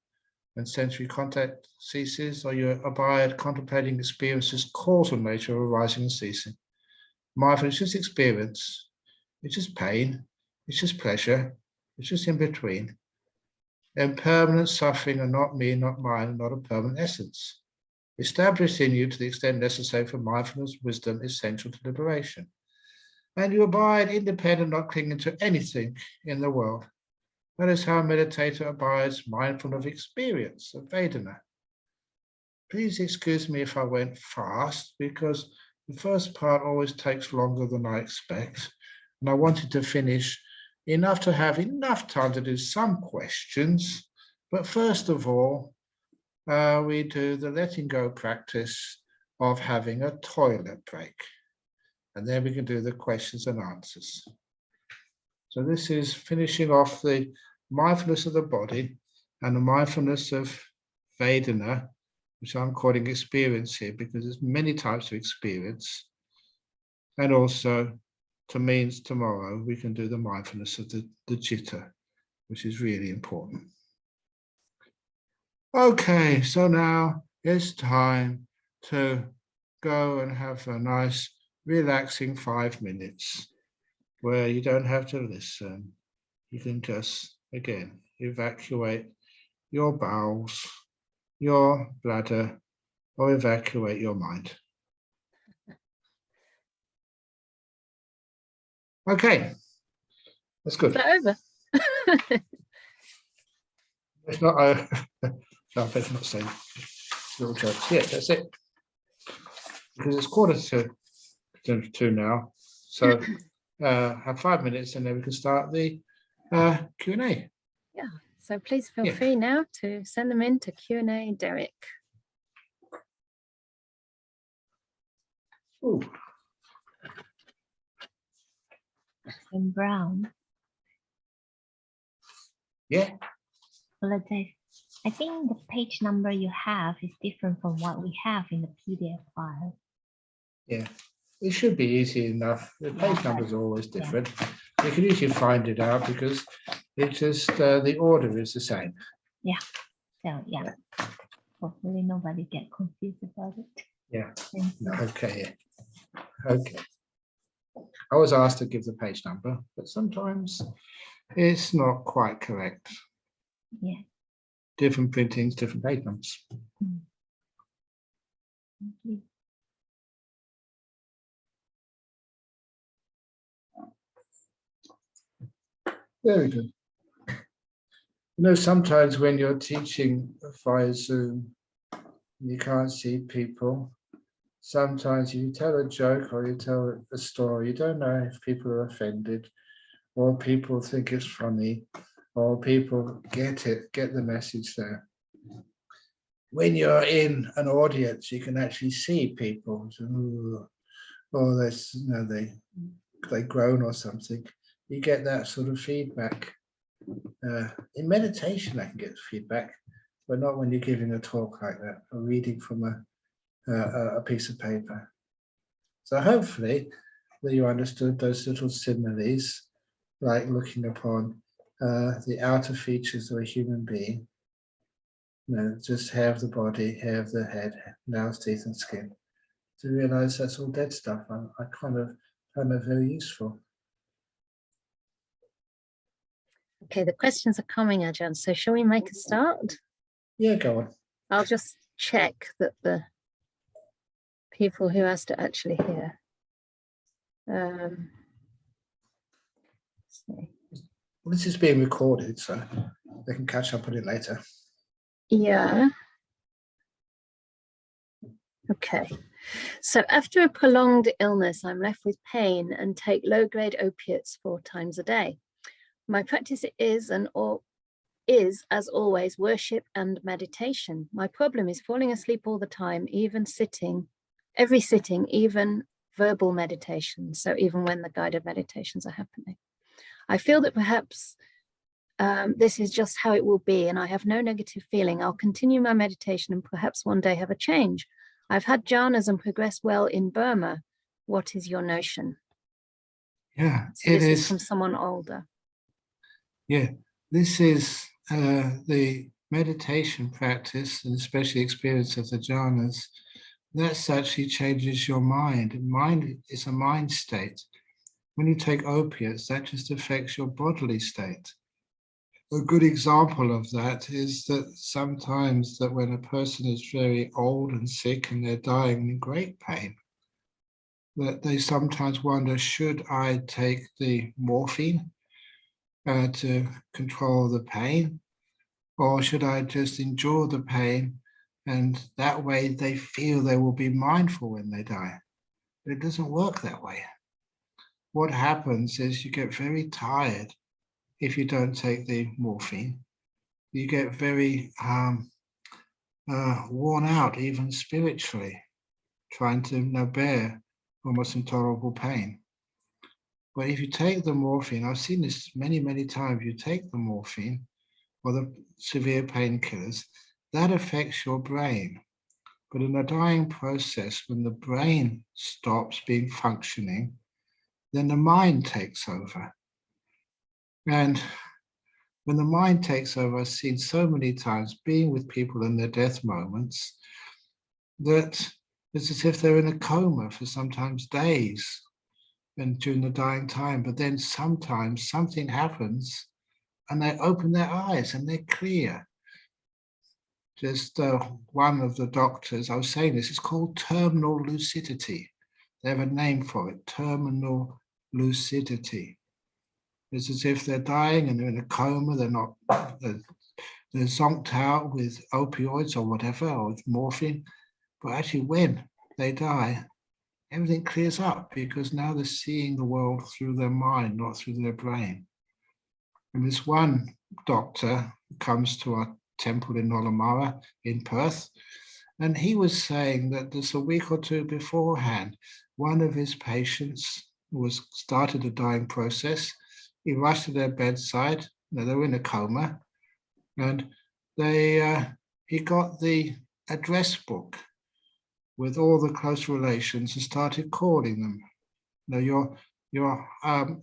when sensory contact ceases, or you abide contemplating experiences causal nature arising and ceasing. Mindfulness is just experience, it's just pain, it's just pleasure, it's just in between. Impermanent suffering are not me, not mine, not a permanent essence. Established in you to the extent necessary for mindfulness, wisdom, essential to liberation. And you abide independent, not clinging to anything in the world. That is how a meditator abides mindful of experience, of Vedana. Please excuse me if I went fast, because the first part always takes longer than I expect. And I wanted to finish enough to have enough time to do some questions. But first of all, we do the letting go practice of having a toilet break. And then we can do the questions and answers. So this is finishing off the mindfulness of the body and the mindfulness of Vedana, which I'm calling experience here because there's many types of experience. And also, to means tomorrow, we can do the mindfulness of the citta, which is really important. Okay, so now it's time to go and have a nice, relaxing 5 minutes where you don't have to listen. You can just, again, evacuate your bowels, your bladder, or evacuate your mind. Okay, that's good. Is that over? It's not over. No, I better not say little jokes. Yeah, that's it. Because it's 1:45 now. So have 5 minutes and then we can start the Q&A. Yeah, so please feel free now to send them in to Q&A Derek. Ooh. Ajahn Brahm. Yeah. Well, I think the page number you have is different from what we have in the PDF file. Yeah, it should be easy enough. The page numbers are always different. You can usually find it out because it's just the order is the same. Yeah. So yeah. Hopefully nobody get confused about it. Yeah. Thank you. Okay. Okay. I was asked to give the page number, but sometimes it's not quite correct. Yeah. Different printings, different page numbers. Thank you. Very good. You know, sometimes when you're teaching via Zoom, you can't see people. Sometimes you tell a joke or you tell a story, you don't know if people are offended or people think it's funny or people get the message there. When you're in an audience, you can actually see people. Or there's, you know, they groan or something. You get that sort of feedback. In meditation, I can get feedback, but not when you're giving a talk like that or reading from a piece of paper. So hopefully that you understood those little similes, like looking upon the outer features of a human being. You know, just hair of the body, hair of the head, nails, teeth, and skin. To realize that's all dead stuff. I kind of find that very useful. Okay, the questions are coming, Ajahn. So shall we make a start? Yeah, go on. I'll just check that the people who asked to actually hear. Let's see. Well, this is being recorded, so they can catch up on it later. Yeah. Okay. So after a prolonged illness, I'm left with pain and take low-grade opiates 4 times a day. My practice is as always, worship and meditation. My problem is falling asleep all the time, even every sitting, even verbal meditation. So even when the guided meditations are happening. I feel that perhaps this is just how it will be, and I have no negative feeling. I'll continue my meditation and perhaps one day have a change. I've had jhanas and progressed well in Burma. What is your notion? Yeah, so this is from someone older. Yeah, this is the meditation practice, and especially experience of the jhanas. That actually changes your mind. Mind is a mind state. When you take opiates, that just affects your bodily state. A good example of that is that sometimes that when a person is very old and sick and they're dying in great pain, that they sometimes wonder, should I take the morphine to control the pain, or should I just endure the pain and that way they feel they will be mindful when they die? But it doesn't work that way. What happens is you get very tired if you don't take the morphine. You get very worn out, even spiritually, trying to bear almost intolerable pain. But if you take the morphine, I've seen this many, many times, you take the morphine or the severe painkillers, that affects your brain. But in the dying process, when the brain stops being functioning, then the mind takes over. And when the mind takes over, I've seen so many times being with people in their death moments that it's as if they're in a coma for sometimes days and during the dying time. But then sometimes something happens and they open their eyes and they're clear. Just one of the doctors, I was saying this, it's called terminal lucidity. They have a name for it, terminal lucidity. It's as if they're dying and they're in a coma, they're zonked out with opioids or whatever, or with morphine. But actually when they die, everything clears up because now they're seeing the world through their mind, not through their brain. And this one doctor comes to our temple in Nolamara in Perth, and he was saying that just a week or two beforehand, one of his patients started a dying process. He rushed to their bedside. They were in a coma, and he got the address book with all the close relations and started calling them. Now your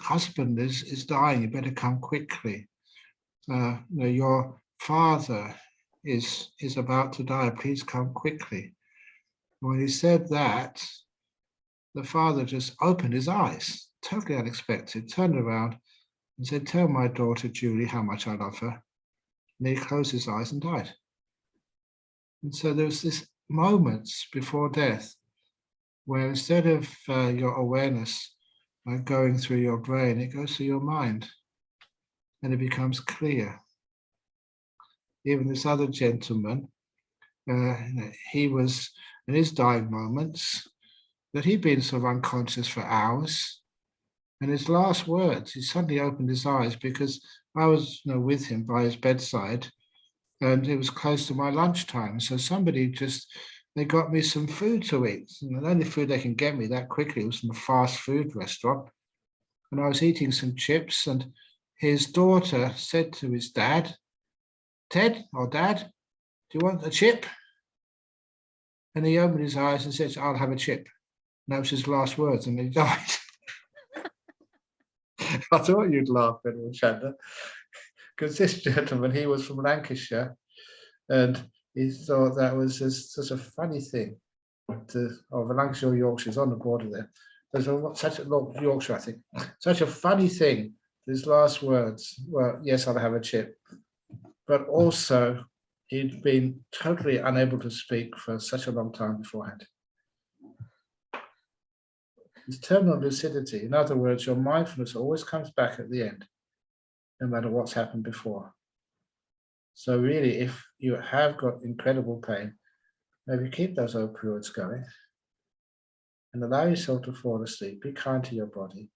husband is dying. You better come quickly. Your father is about to die. Please come quickly. When he said that, the father just opened his eyes, totally unexpected, turned around and said, tell my daughter Julie how much I love her. And he closed his eyes and died. And so there was this moments before death where instead of your awareness going through your brain, it goes through your mind and it becomes clear. Even this other gentleman, he was in his dying moments that he'd been sort of unconscious for hours. And his last words, he suddenly opened his eyes because I was with him by his bedside and it was close to my lunchtime. So somebody they got me some food to eat. And the only food they can get me that quickly was from a fast food restaurant. And I was eating some chips and his daughter said to his dad, Ted or Dad, do you want a chip? And he opened his eyes and said, I'll have a chip. And that was his last words and he died. I thought you'd laugh, Edward Chandler, because this gentleman, he was from Lancashire and he thought that was such a funny thing. Lancashire or Yorkshire's on the border there. There's such a Yorkshire, I think. Such a funny thing. His last words were, yes, I'll have a chip. But also, he'd been totally unable to speak for such a long time beforehand. It's terminal lucidity. In other words, your mindfulness always comes back at the end, no matter what's happened before. So really, if you have got incredible pain, maybe keep those opioids going and allow yourself to fall asleep. Be kind to your body.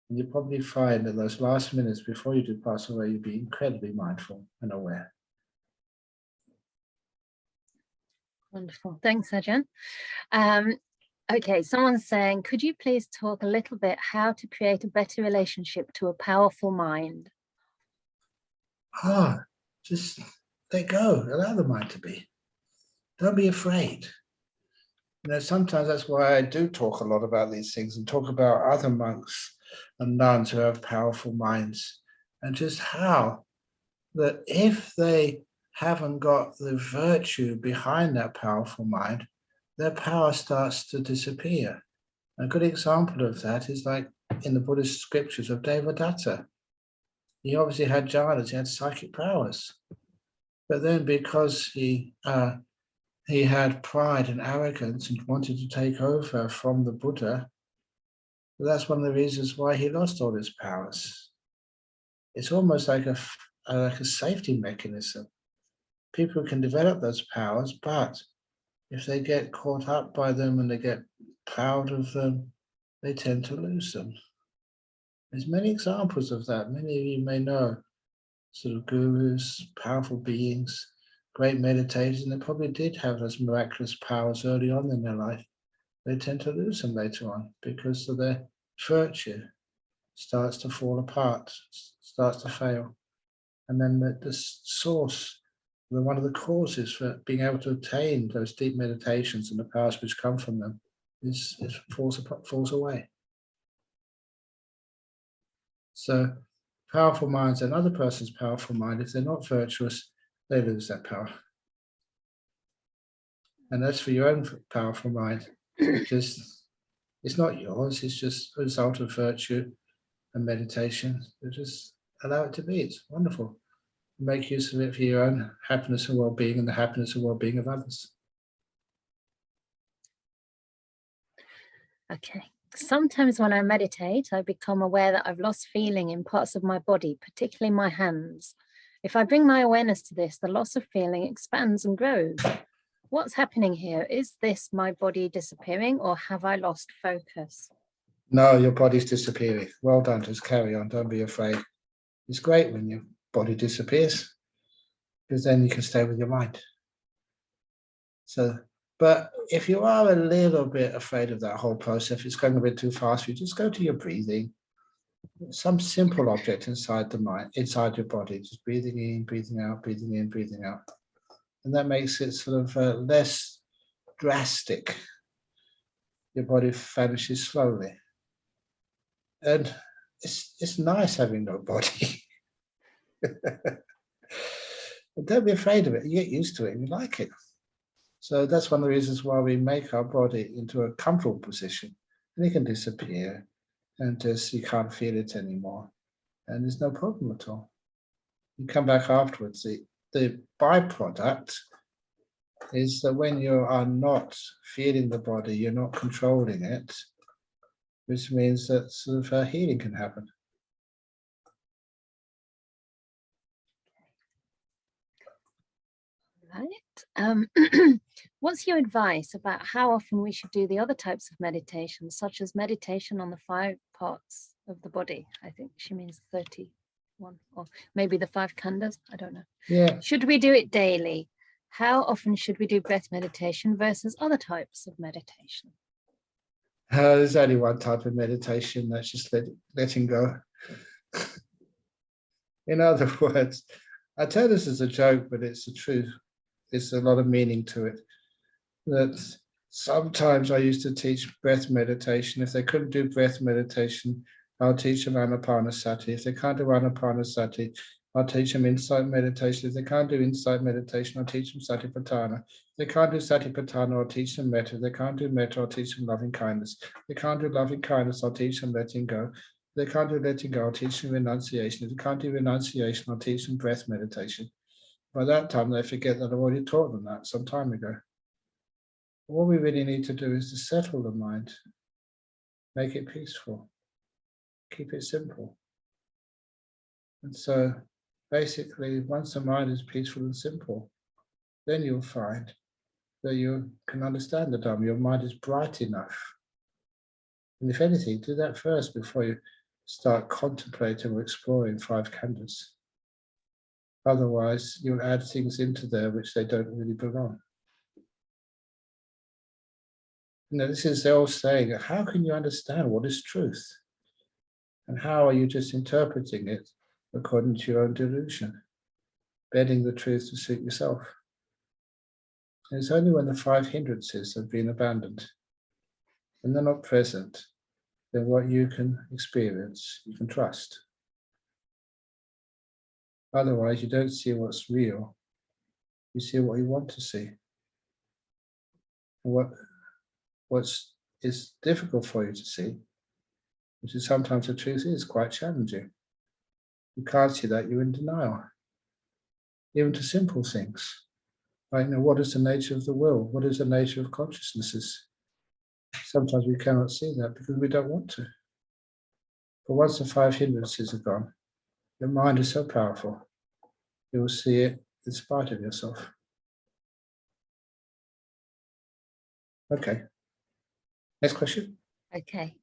And you'll probably find that those last minutes before you do pass away, you'll be incredibly mindful and aware. Wonderful. Thanks, Ajahn. Okay, someone's saying, could you please talk a little bit how to create a better relationship to a powerful mind? Just let go. Allow the mind to be. Don't be afraid. Sometimes that's why I do talk a lot about these things and talk about other monks and nuns who have powerful minds and just how that if they haven't got the virtue behind that powerful mind, their power starts to disappear. A good example of that is like in the Buddhist scriptures of Devadatta. He obviously had jhanas, he had psychic powers. But then because he had pride and arrogance and wanted to take over from the Buddha, that's one of the reasons why he lost all his powers. It's almost like a safety mechanism. People can develop those powers, but if they get caught up by them and they get proud of them, they tend to lose them. There's many examples of that. Many of you may know sort of gurus, powerful beings, great meditators, and they probably did have those miraculous powers early on in their life. They tend to lose them later on because of their virtue starts to fall apart, starts to fail. And then the source, one of the causes for being able to attain those deep meditations and the powers which come from them falls away. So powerful minds, another person's powerful mind, if they're not virtuous, they lose that power. And that's for your own powerful mind. It's not yours, it's just a result of virtue and meditation. You just allow it to be. It's wonderful. Make use of it for your own happiness and well-being and the happiness and well-being of others. Okay. Sometimes when I meditate, I become aware that I've lost feeling in parts of my body, particularly my hands. If I bring my awareness to this, the loss of feeling expands and grows. What's happening here? Is this my body disappearing or have I lost focus? No, your body's disappearing. Well done, just carry on, don't be afraid. It's great when your body disappears because then you can stay with your mind. But if you are a little bit afraid of that whole process, if it's going a bit too fast for you, just go to your breathing. Some simple object inside the mind, inside your body, just breathing in, breathing out, breathing in, breathing out. And that makes it sort of less drastic. Your body vanishes slowly. And it's nice having no body. But don't be afraid of it. You get used to it and you like it. So that's one of the reasons why we make our body into a comfortable position. And it can disappear and just you can't feel it anymore. And there's no problem at all. You come back afterwards. The byproduct is that when you are not feeling the body, you're not controlling it, which means that sort of healing can happen. Right. What's your advice about how often we should do the other types of meditation, such as meditation on the 5 parts of the body? I think she means 31, or maybe the 5 khandhas. I don't know. Yeah. Should we do it daily? How often should we do breath meditation versus other types of meditation? There's only one type of meditation, that's just letting go. In other words, I tell this as a joke, but it's the truth. There's a lot of meaning to it. That sometimes I used to teach breath meditation. If they couldn't do breath meditation, I'll teach them anapanasati. If they can't do anapanasati, I'll teach them insight meditation. If they can't do insight meditation, I'll teach them satipatthana. If they can't do satipatthana, I'll teach them metta. If they can't do metta, I'll teach them loving kindness. If they can't do loving kindness, I'll teach them letting go. If they can't do letting go, I'll teach them renunciation. If they can't do renunciation, I'll teach them breath meditation. By that time, they forget that I've already taught them that some time ago. What we really need to do is to settle the mind, make it peaceful, keep it simple. And so basically, once the mind is peaceful and simple, then you'll find that you can understand the Dhamma. Your mind is bright enough. And if anything, do that first before you start contemplating or exploring 5 khandhas. Otherwise, you'll add things into there which they don't really belong. You know, this is the old saying, how can you understand what is truth? And how are you just interpreting it according to your own delusion, bending the truth to suit yourself? And it's only when the 5 hindrances have been abandoned and they're not present, then what you can experience, you can trust. Otherwise, you don't see what's real. You see what you want to see. And what is difficult for you to see, which is sometimes the truth is quite challenging. You can't see that, you're in denial. Even to simple things. Like, you know, what is the nature of the will? What is the nature of consciousnesses? Sometimes we cannot see that because we don't want to. But once the 5 hindrances are gone, your mind is so powerful, you will see it in spite of yourself. Okay. Next question. Okay.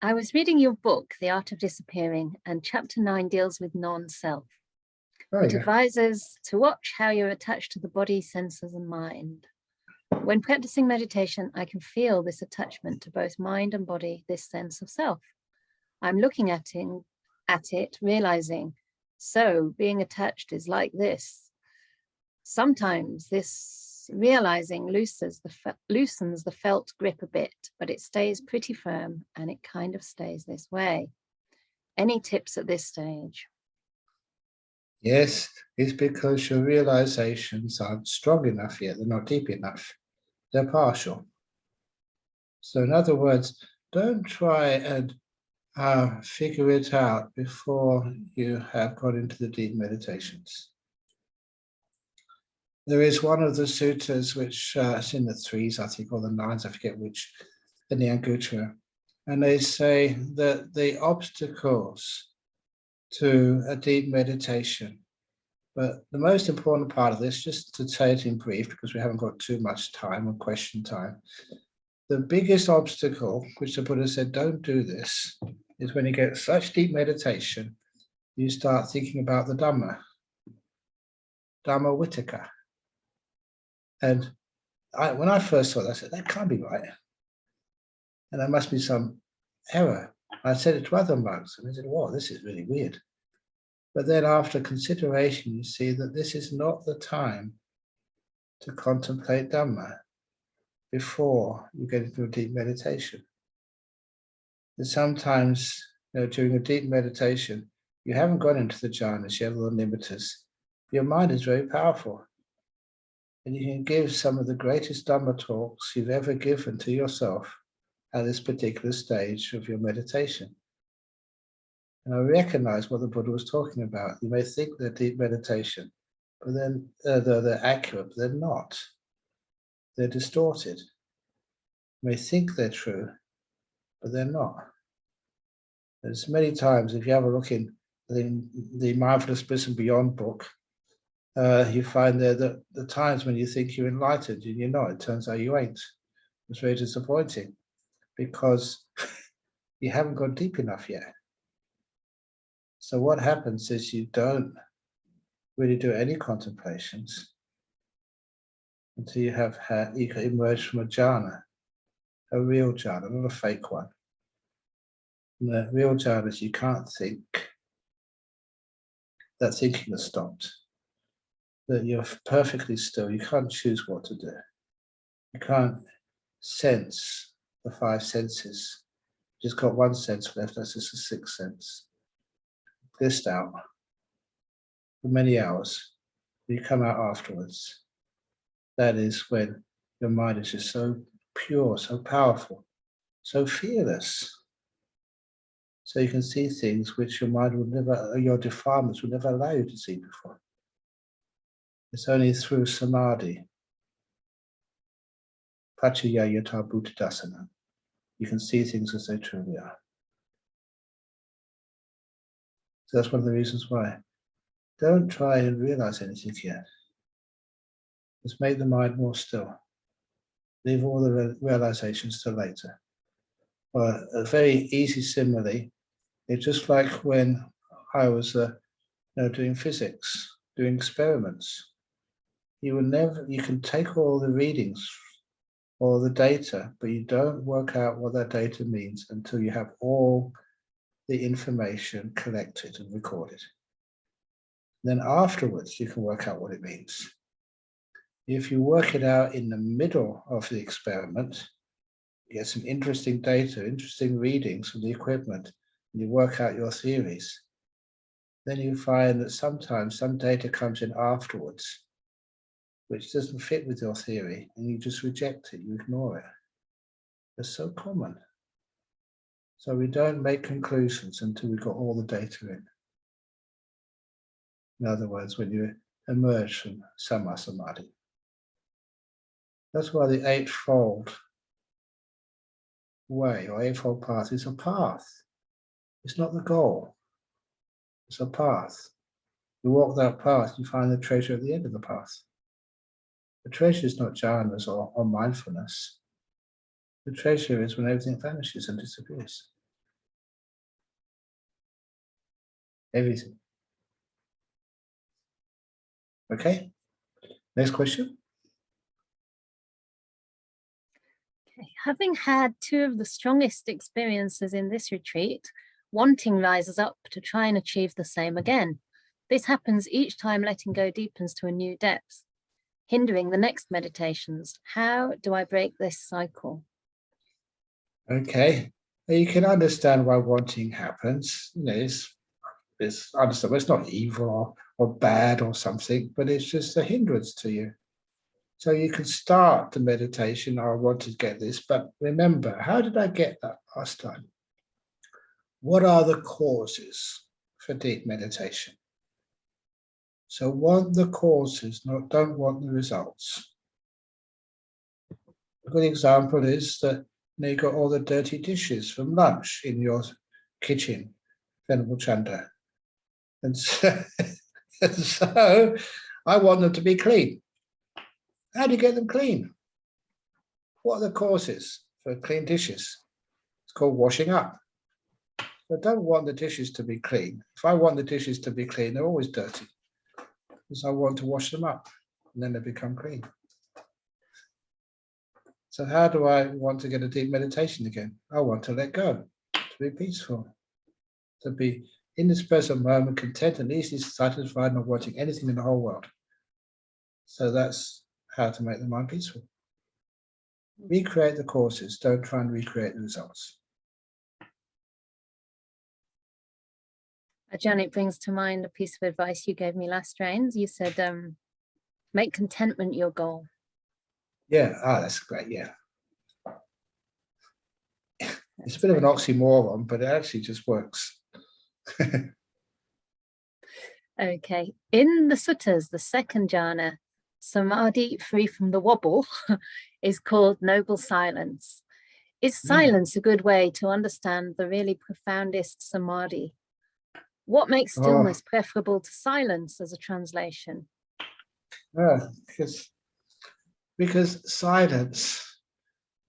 I was reading your book, The Art of Disappearing, and chapter 9 deals with non-self. It advises to watch how you're attached to the body, senses, and mind. When practicing meditation, I can feel this attachment to both mind and body, this sense of self. I'm looking at it, realizing, so being attached is like this. Sometimes this realizing loosens the felt grip a bit, but it stays pretty firm and it kind of stays this way. Any tips at this stage? Yes, it's because your realizations aren't strong enough yet. They're not deep enough. They're partial. So in other words, don't try and figure it out before you have got into the deep meditations. There is one of the suttas which is in the 3s, I think, or the 9s, I forget which, in the Anguttara. And they say that the obstacles to a deep meditation, but the most important part of this, just to say it in brief, because we haven't got too much time or question time, the biggest obstacle, which the Buddha said, don't do this, is when you get such deep meditation, you start thinking about the Dhamma Vittaka. And when I first saw that, I said, that can't be right. And there must be some error. I said it to other monks, and they said, wow, this is really weird. But then after consideration, you see that this is not the time to contemplate Dhamma before you get into a deep meditation. And sometimes, you know, during a deep meditation, you haven't gone into the jhanas, you have the nimittas, Your mind is very powerful. And you can give some of the greatest Dhamma talks you've ever given to yourself at this particular stage of your meditation. And I recognize what the Buddha was talking about. You may think they're deep meditation, but then they're accurate, but they're not. They're distorted. You may think they're true, but they're not. There's many times, if you have a look in the Mindfulness Bliss and Beyond book, you find there that the times when you think you're enlightened and you're not, it turns out you ain't. It's very disappointing because you haven't gone deep enough yet. So what happens is you don't really do any contemplations until you have emerged from a jhana, a real jhana, not a fake one. And the real jhana is you can't think, that thinking has stopped, that you're perfectly still, you can't choose what to do. You can't sense the five senses. You've just got one sense left, that's just the sixth sense. Blissed out for many hours. You come out afterwards. That is when your mind is just so pure, so powerful, so fearless. So you can see things which your mind would never, your defilements would never allow you to see before. It's only through samadhi, Pachaya Yata Bhuttadasana, you can see things as they truly are. So that's one of the reasons why. Don't try and realize anything yet. Just make the mind more still. Leave all the realizations till later. Or a very easy simile, it's just like when I was doing physics, doing experiments. You can take all the readings, all the data, but you don't work out what that data means until you have all the information collected and recorded. Then afterwards, you can work out what it means. If you work it out in the middle of the experiment, you get some interesting data, interesting readings from the equipment, and you work out your theories. Then you find that sometimes some data comes in afterwards, which doesn't fit with your theory, and you just reject it, you ignore it. It's so common. So we don't make conclusions until we've got all the data in. In other words, when you emerge from Samma Samadhi. That's why the eightfold way or eightfold path is a path. It's not the goal. It's a path. You walk that path, you find the treasure at the end of the path. The treasure is not jhanas or mindfulness. The treasure is when everything vanishes and disappears. Everything. Okay, next question. Okay. Having had two of the strongest experiences in this retreat, wanting rises up to try and achieve the same again. This happens each time letting go deepens to a new depth, hindering the next meditations. How do I break this cycle? Okay, you can understand why wanting happens. It's understandable. It's not evil or bad or something, but it's just a hindrance to you. So you can start the meditation, I want to get this, but remember, how did I get that last time? What are the causes for deep meditation? So want the causes, don't want the results. A good example is that you got all the dirty dishes from lunch in your kitchen, Venerable Chanda. And so I want them to be clean. How do you get them clean? What are the causes for clean dishes? It's called washing up. I don't want the dishes to be clean. If I want the dishes to be clean, they're always dirty. Because I want to wash them up and then they become clean. So how do I want to get a deep meditation again? I want to let go, to be peaceful, to be in this present moment, content and easily satisfied, not wanting anything in the whole world. So that's how to make the mind peaceful. Recreate the causes, don't try and recreate the results. Ajahn, it brings to mind a piece of advice you gave me last round. You said, make contentment your goal. Yeah, that's great. Yeah. It's That's a bit of an right. oxymoron, but it actually just works. Okay. In the suttas, the second jhana, samadhi free from the wobble, is called noble silence. Is silence a good way to understand the really profoundest samadhi? What makes stillness preferable to silence as a translation? Because silence,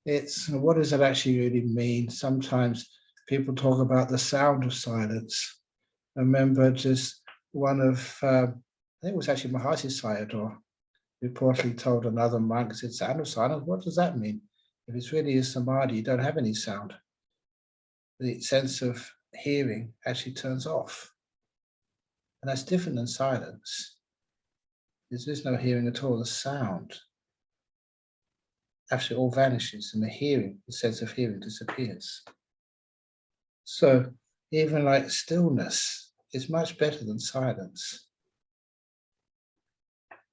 it's what does it actually really mean? Sometimes people talk about the sound of silence. I remember just one of, I think it was actually Mahasi Sayadaw, reportedly told another monk, said, sound of silence, what does that mean? If it's really a samadhi, you don't have any sound. The sense of hearing actually turns off. And that's different than silence. There's no hearing at all, the sound actually all vanishes and the hearing, the sense of hearing disappears. So even like stillness is much better than silence.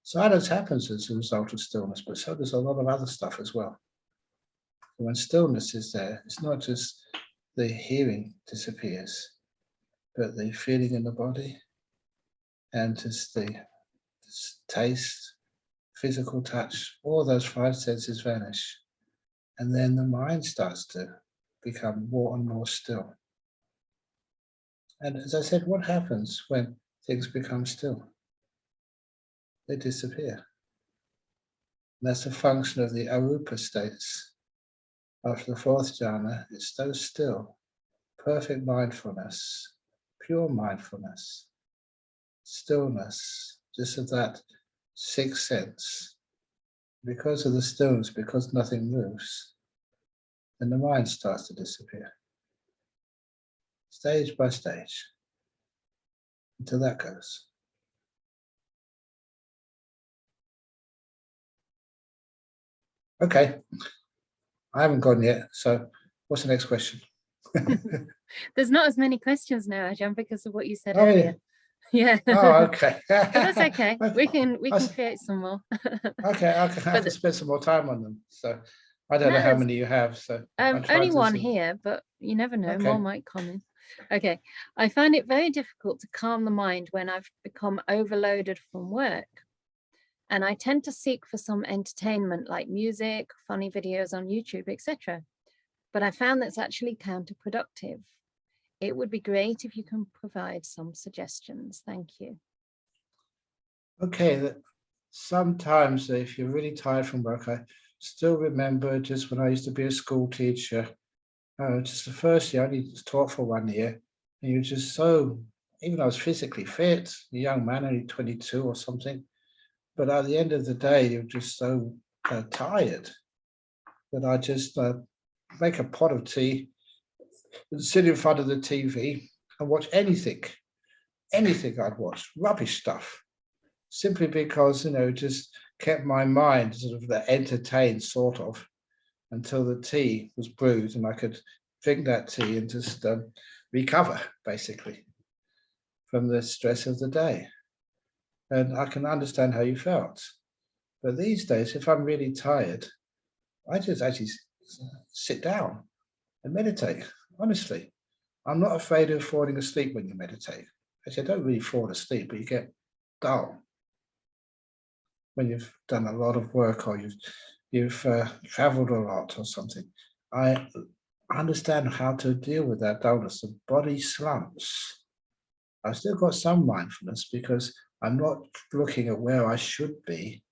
Silence happens as a result of stillness, but so does a lot of other stuff as well. When stillness is there, it's not just the hearing disappears, but the feeling in the body and just the taste, physical touch, all those five senses vanish. And then the mind starts to become more and more still. And as I said, what happens when things become still? They disappear. And that's a function of the arupa states. After the fourth jhana, it's so still, perfect mindfulness, pure mindfulness, stillness, just of that sixth sense. Because of the stillness, because nothing moves, then the mind starts to disappear. Stage by stage, until that goes. Okay, I haven't gone yet, so what's the next question? There's not as many questions now, Ajahn, because of what you said Oh, earlier. Yeah. Oh, okay. But that's okay. We can That's- create some more. Okay, I can have to spend some more time on them. So I don't know how there's- many you have. So I'm trying only to one see. here, but you never know, Okay. more might come in. Okay. I find it very difficult to calm the mind when I've become overloaded from work. And I tend to seek for some entertainment like music, funny videos on YouTube, etc. But I found that's actually counterproductive. It would be great if you can provide some suggestions. Thank you. Okay, that sometimes if you're really tired from work, I still remember just when I used to be a school teacher, just the first year, I only taught for 1 year, and you're just so, even though I was physically fit, a young man, only 22 or something, but at the end of the day, you're just so tired that I just make a pot of tea and sit in front of the TV and watch anything I'd watch, rubbish stuff, simply because, just kept my mind sort of entertained, sort of, until the tea was brewed and I could drink that tea and just recover, basically, from the stress of the day. And I can understand how you felt. But these days, if I'm really tired, I just actually sit down and meditate, honestly. I'm not afraid of falling asleep when you meditate. Actually, I don't really fall asleep, but you get dull when you've done a lot of work or you've traveled a lot or something. I understand how to deal with that dullness. The body slumps. I've still got some mindfulness because I'm not looking at where I should be.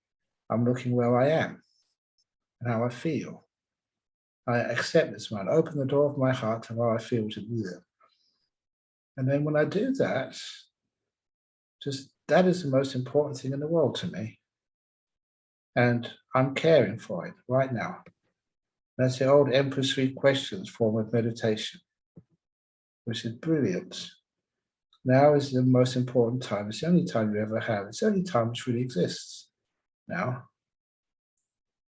I'm looking where I am and how I feel. I accept this mind, open the door of my heart to how I feel to do that. And then when I do that, just that is the most important thing in the world to me. And I'm caring for it right now. That's the old Emperor's Three Questions form of meditation, which is brilliant. Now is the most important time. It's the only time you ever have. It's the only time which really exists now.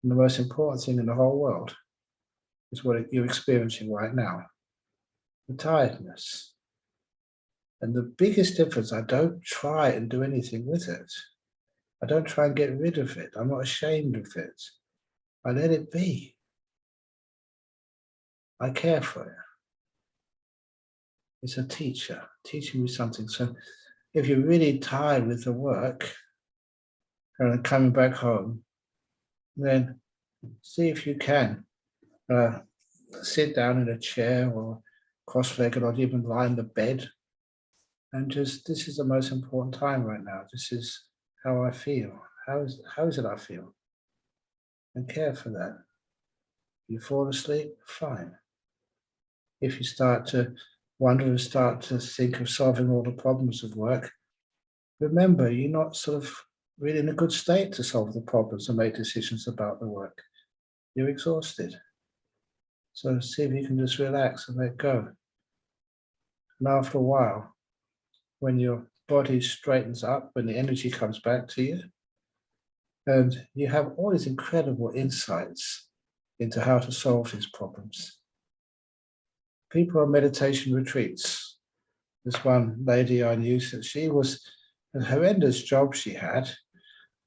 And the most important thing in the whole world is what you're experiencing right now. The tiredness. And the biggest difference, I don't try and do anything with it. I don't try and get rid of it. I'm not ashamed of it. I let it be. I care for it. It's a teacher teaching me something. So if you're really tired with the work and coming back home, then see if you can sit down in a chair or cross-legged or even lie in the bed. And just, this is the most important time right now. This is how I feel. How is it I feel? And care for that. You fall asleep, fine. If you start to wonder and start to think of solving all the problems of work, remember, you're not sort of really in a good state to solve the problems and make decisions about the work. You're exhausted. So see if you can just relax and let go. And after a while, when your body straightens up, when the energy comes back to you, and you have all these incredible insights into how to solve these problems. People on meditation retreats. This one lady I knew, she was a horrendous job she had.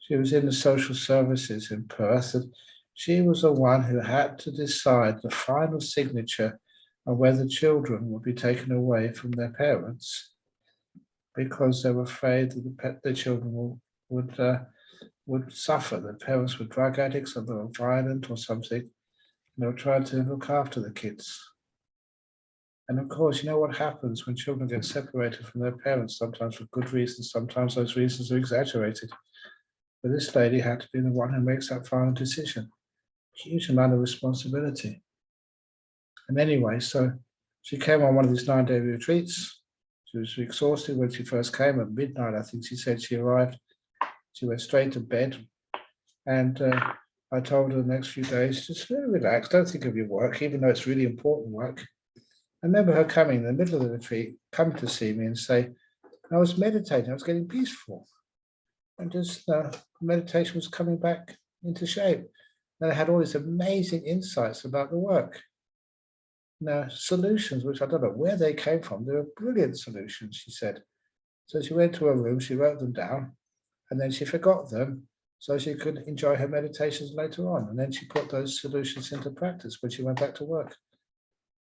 She was in the social services in Perth, and she was the one who had to decide the final signature on whether children would be taken away from their parents because they were afraid that the children would suffer. Their parents were drug addicts or they were violent or something. They were trying to look after the kids. And of course, you know what happens when children get separated from their parents, sometimes for good reasons, sometimes those reasons are exaggerated. But this lady had to be the one who makes that final decision. Huge amount of responsibility. And anyway, so she came on one of these 9-day retreats. She was exhausted when she first came at midnight. I think she said she arrived. She went straight to bed. And I told her the next few days, just relax, don't think of your work, even though it's really important work. I remember her coming in the middle of the retreat, come to see me and say, I was meditating, I was getting peaceful. And just meditation was coming back into shape. And I had all these amazing insights about the work. Now, solutions, which I don't know where they came from, they were brilliant solutions, she said. So she went to her room, she wrote them down, and then she forgot them so she could enjoy her meditations later on. And then she put those solutions into practice when she went back to work.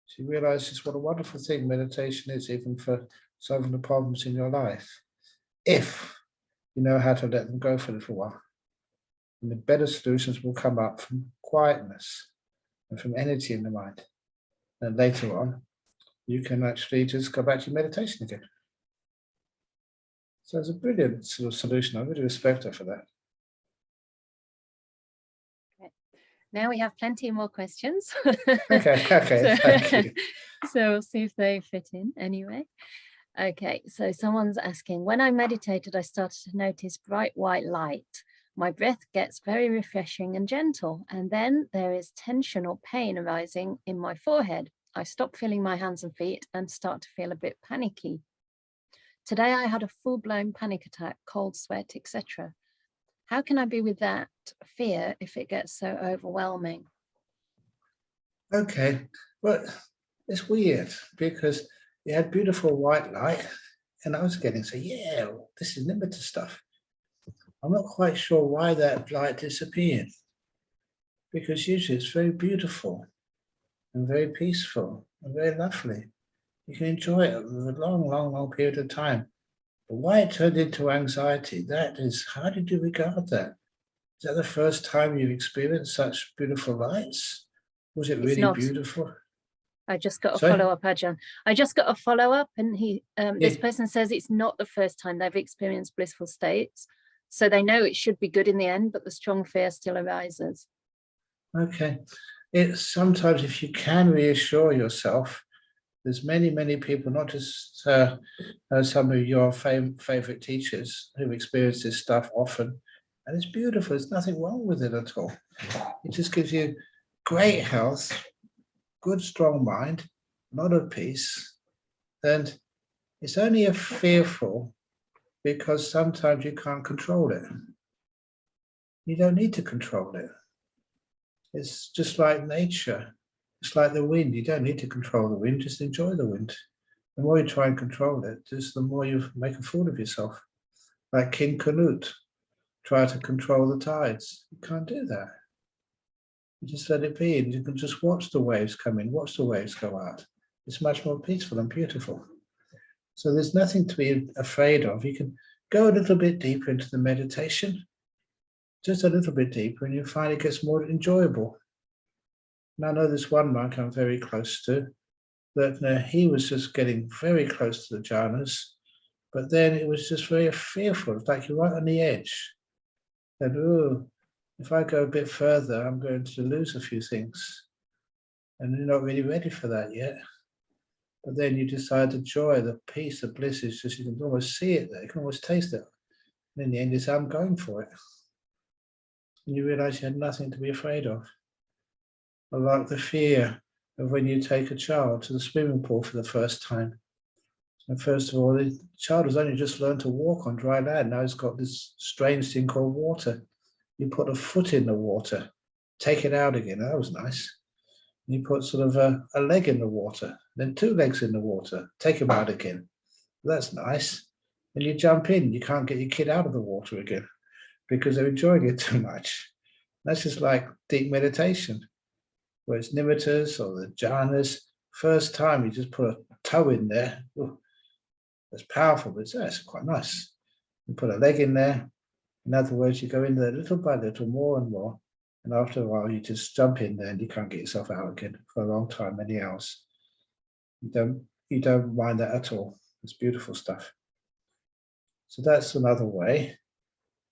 She realized just what a wonderful thing meditation is, even for solving the problems in your life, if you know how to let them go for a little while. And the better solutions will come up from quietness and from energy in the mind. And later on, you can actually just go back to your meditation again. So it's a brilliant sort of solution. I really respect her for that. Okay. Now we have plenty more questions. Okay, so, thank you. So we'll see if they fit in anyway. Okay, so someone's asking, when I meditated, I started to notice bright white light. My breath gets very refreshing and gentle, and then there is tension or pain arising in my forehead. I stop feeling my hands and feet and start to feel a bit panicky. Today I had a full-blown panic attack, cold sweat, etc. How can I be with that fear if it gets so overwhelming? Okay, well, it's weird because you had beautiful white light and I was getting so, yeah, this is limited stuff. I'm not quite sure why that light disappeared, because usually it's very beautiful and very peaceful and very lovely. You can enjoy it over a long, long, long period of time. But why it turned into anxiety, that is, how did you regard that? Is that the first time you've experienced such beautiful lights? Was it really beautiful? I just got a follow-up, Ajahn. I just got a follow-up, and this person says it's not the first time they've experienced blissful states. So they know it should be good in the end, but the strong fear still arises. Okay. It's sometimes, if you can reassure yourself, there's many, many people, not just some of your favorite teachers who've experienced this stuff often. And it's beautiful. There's nothing wrong with it at all. It just gives you great health, good, strong mind, a lot of peace. And it's only a fearful because sometimes you can't control it. You don't need to control it. It's just like nature. It's like the wind. You don't need to control the wind, just enjoy the wind. The more you try and control it, just the more you make a fool of yourself. Like King Canute, try to control the tides. You can't do that. You just let it be, and you can just watch the waves come in, watch the waves go out. It's much more peaceful and beautiful. So there's nothing to be afraid of. You can go a little bit deeper into the meditation, just a little bit deeper, and you find it gets more enjoyable. And I know this one monk I'm very close to, that he was just getting very close to the jhanas, but then it was just very fearful. It's like you're right on the edge. And oh, if I go a bit further, I'm going to lose a few things. And you're not really ready for that yet. But then you decide the joy, the peace, the bliss is just, you can almost see it there, you can almost taste it. And in the end, you say, I'm going for it. And you realize you had nothing to be afraid of. Or like the fear of when you take a child to the swimming pool for the first time. And first of all, the child has only just learned to walk on dry land. Now he's got this strange thing called water. You put a foot in the water, take it out again. That was nice. And you put sort of a leg in the water, then 2 legs in the water, take them out again. That's nice. And you jump in, you can't get your kid out of the water again because they're enjoying it too much. That's just like deep meditation, where it's nimittas or the jhanas. First time you just put a toe in there. Ooh, that's powerful, but it's quite nice. You put a leg in there. In other words, you go in there little by little, more and more. And after a while, you just jump in there and you can't get yourself out again for a long time, many hours. You don't mind that at all. It's beautiful stuff. So that's another way.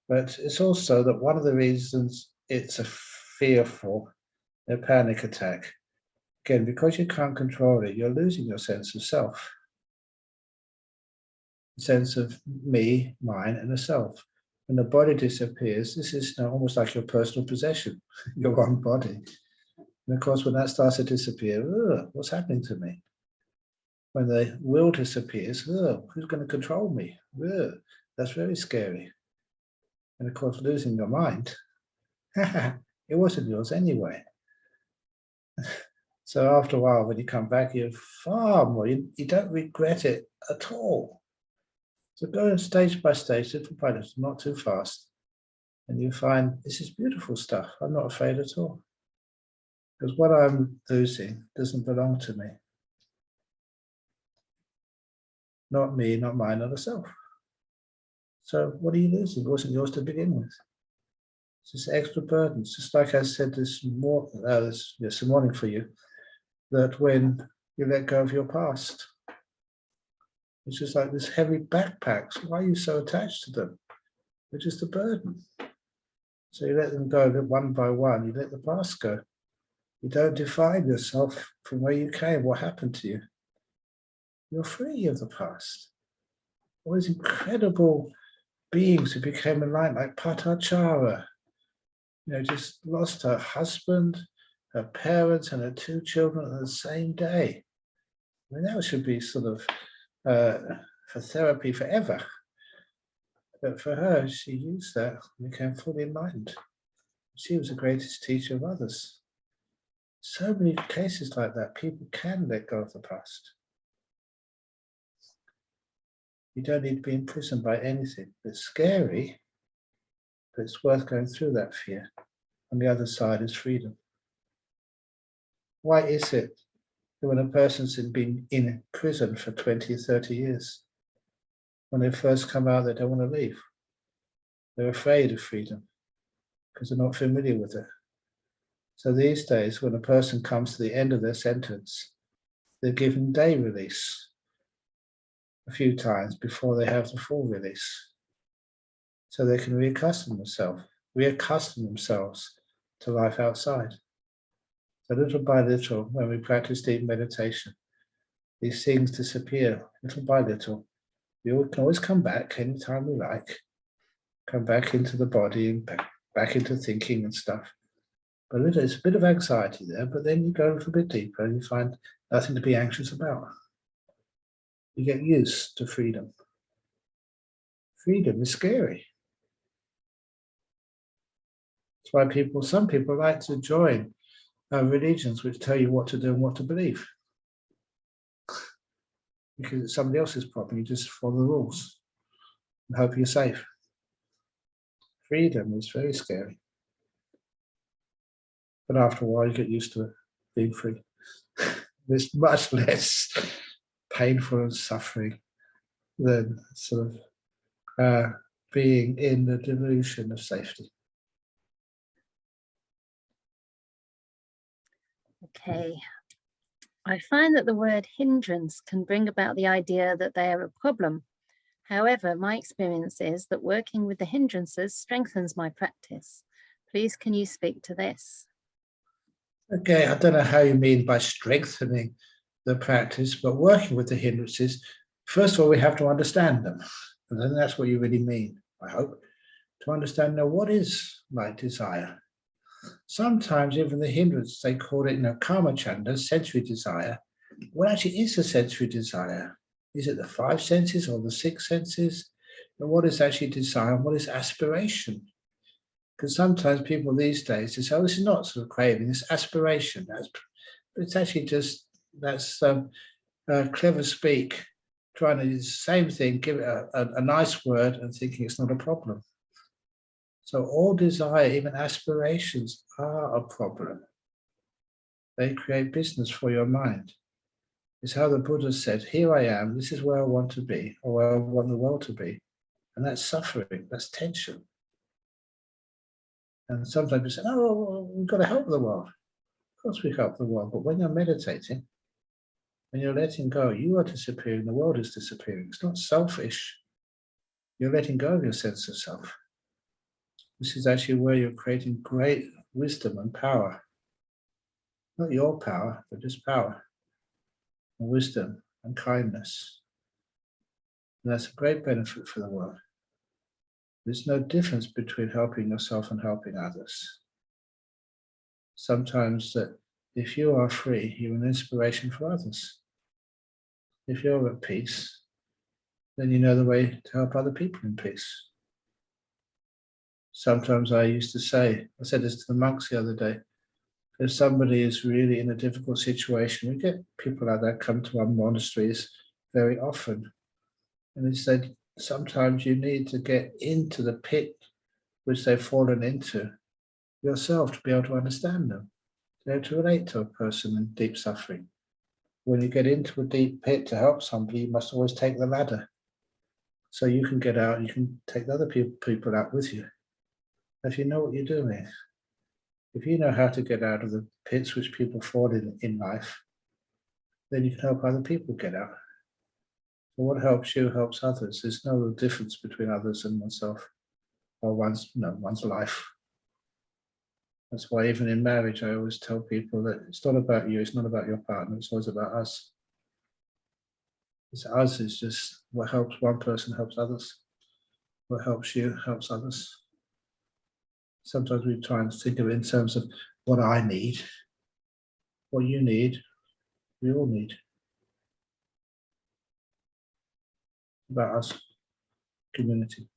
But it's also that one of the reasons it's a fearful, a panic attack, again, because you can't control it, you're losing your sense of self. The sense of me, mine, and a self. When the body disappears, this is almost like your personal possession, your one body. And of course, when that starts to disappear, what's happening to me? When the will disappears, who's going to control me? That's very scary. And of course, losing your mind, it wasn't yours anyway. So after a while, when you come back, you're far more, you don't regret it at all. So go stage by stage, little by little, not too fast. And you find this is beautiful stuff. I'm not afraid at all. Because what I'm losing doesn't belong to me. Not me, not mine, not a self. So what are you losing? It wasn't yours to begin with. It's just extra burdens. Just like I said this morning for you, that when you let go of your past, it's just like this heavy backpacks. Why are you so attached to them? They're just a burden. So you let them go one by one. You let the past go. You don't define yourself from where you came, what happened to you. You're free of the past. All these incredible beings who became enlightened, like Patachara, just lost her husband, her parents, and her 2 children on the same day. I mean, that should be sort of for therapy forever. But for her, she used that and became fully enlightened. She was the greatest teacher of others. So many cases like that, people can let go of the past. You don't need to be imprisoned by anything. It's scary, but it's worth going through that fear. On the other side is freedom. Why is it that when a person's been in prison for 20, 30 years, when they first come out, they don't want to leave? They're afraid of freedom because they're not familiar with it. So these days, when a person comes to the end of their sentence, they're given day release a few times before they have the full release. So they can reaccustom themselves to life outside. So little by little, when we practice deep meditation, these things disappear little by little. We can always come back anytime we like, come back into the body and back into thinking and stuff. But it's a bit of anxiety there, but then you go a little bit deeper and you find nothing to be anxious about. You get used to freedom. Freedom is scary. That's why some people like to join religions which tell you what to do and what to believe. because it's somebody else's problem. You just follow the rules and hope you're safe. Freedom is very scary. But after a while, you get used to it, being free. It's much less painful and suffering than sort of being in the delusion of safety. Okay. I find that the word hindrance can bring about the idea that they are a problem. However, my experience is that working with the hindrances strengthens my practice. Please, can you speak to this? Okay, I don't know how you mean by strengthening the practice, but working with the hindrances, first of all, we have to understand them. And then that's what you really mean, I hope, to understand now what is like desire. Sometimes even the hindrance, they call it, karma chanda, sensory desire. What actually is a sensory desire? Is it the five senses or the six senses? And what is actually desire and what is aspiration? Because sometimes people these days, they say, oh, this is not sort of craving, it's aspiration. It's actually just, that's clever speak, trying to do the same thing, give it a nice word and thinking it's not a problem. So all desire, even aspirations, are a problem. They create business for your mind. It's how the Buddha said, here I am, this is where I want to be, or where I want the world to be. And that's suffering, that's tension. And sometimes you say, oh, we've got to help the world. Of course we help the world, but when you're meditating, when you're letting go, you are disappearing, the world is disappearing. It's not selfish. You're letting go of your sense of self. This is actually where you're creating great wisdom and power. Not your power, but just power and wisdom and kindness. And that's a great benefit for the world. There's no difference between helping yourself and helping others. Sometimes that if you are free, you're an inspiration for others. If you're at peace, then you know the way to help other people in peace. Sometimes I used to say, I said this to the monks the other day, if somebody is really in a difficult situation, we get people like that come to our monasteries very often. And he said, sometimes you need to get into the pit which they've fallen into yourself to be able to understand them, to be able to relate to a person in deep suffering. When you get into a deep pit to help somebody, you must always take the ladder. So you can get out, you can take the other people out with you. If you know what you're doing, if you know how to get out of the pits which people fall in life, then you can help other people get out. So what helps you helps others. There's no real difference between others and oneself or one's life. That's why even in marriage, I always tell people that it's not about you, it's not about your partner, it's always about us. It's us, it's just what helps one person helps others. What helps you helps others. Sometimes we try and think of it in terms of what I need, what you need, we all need. About us, community.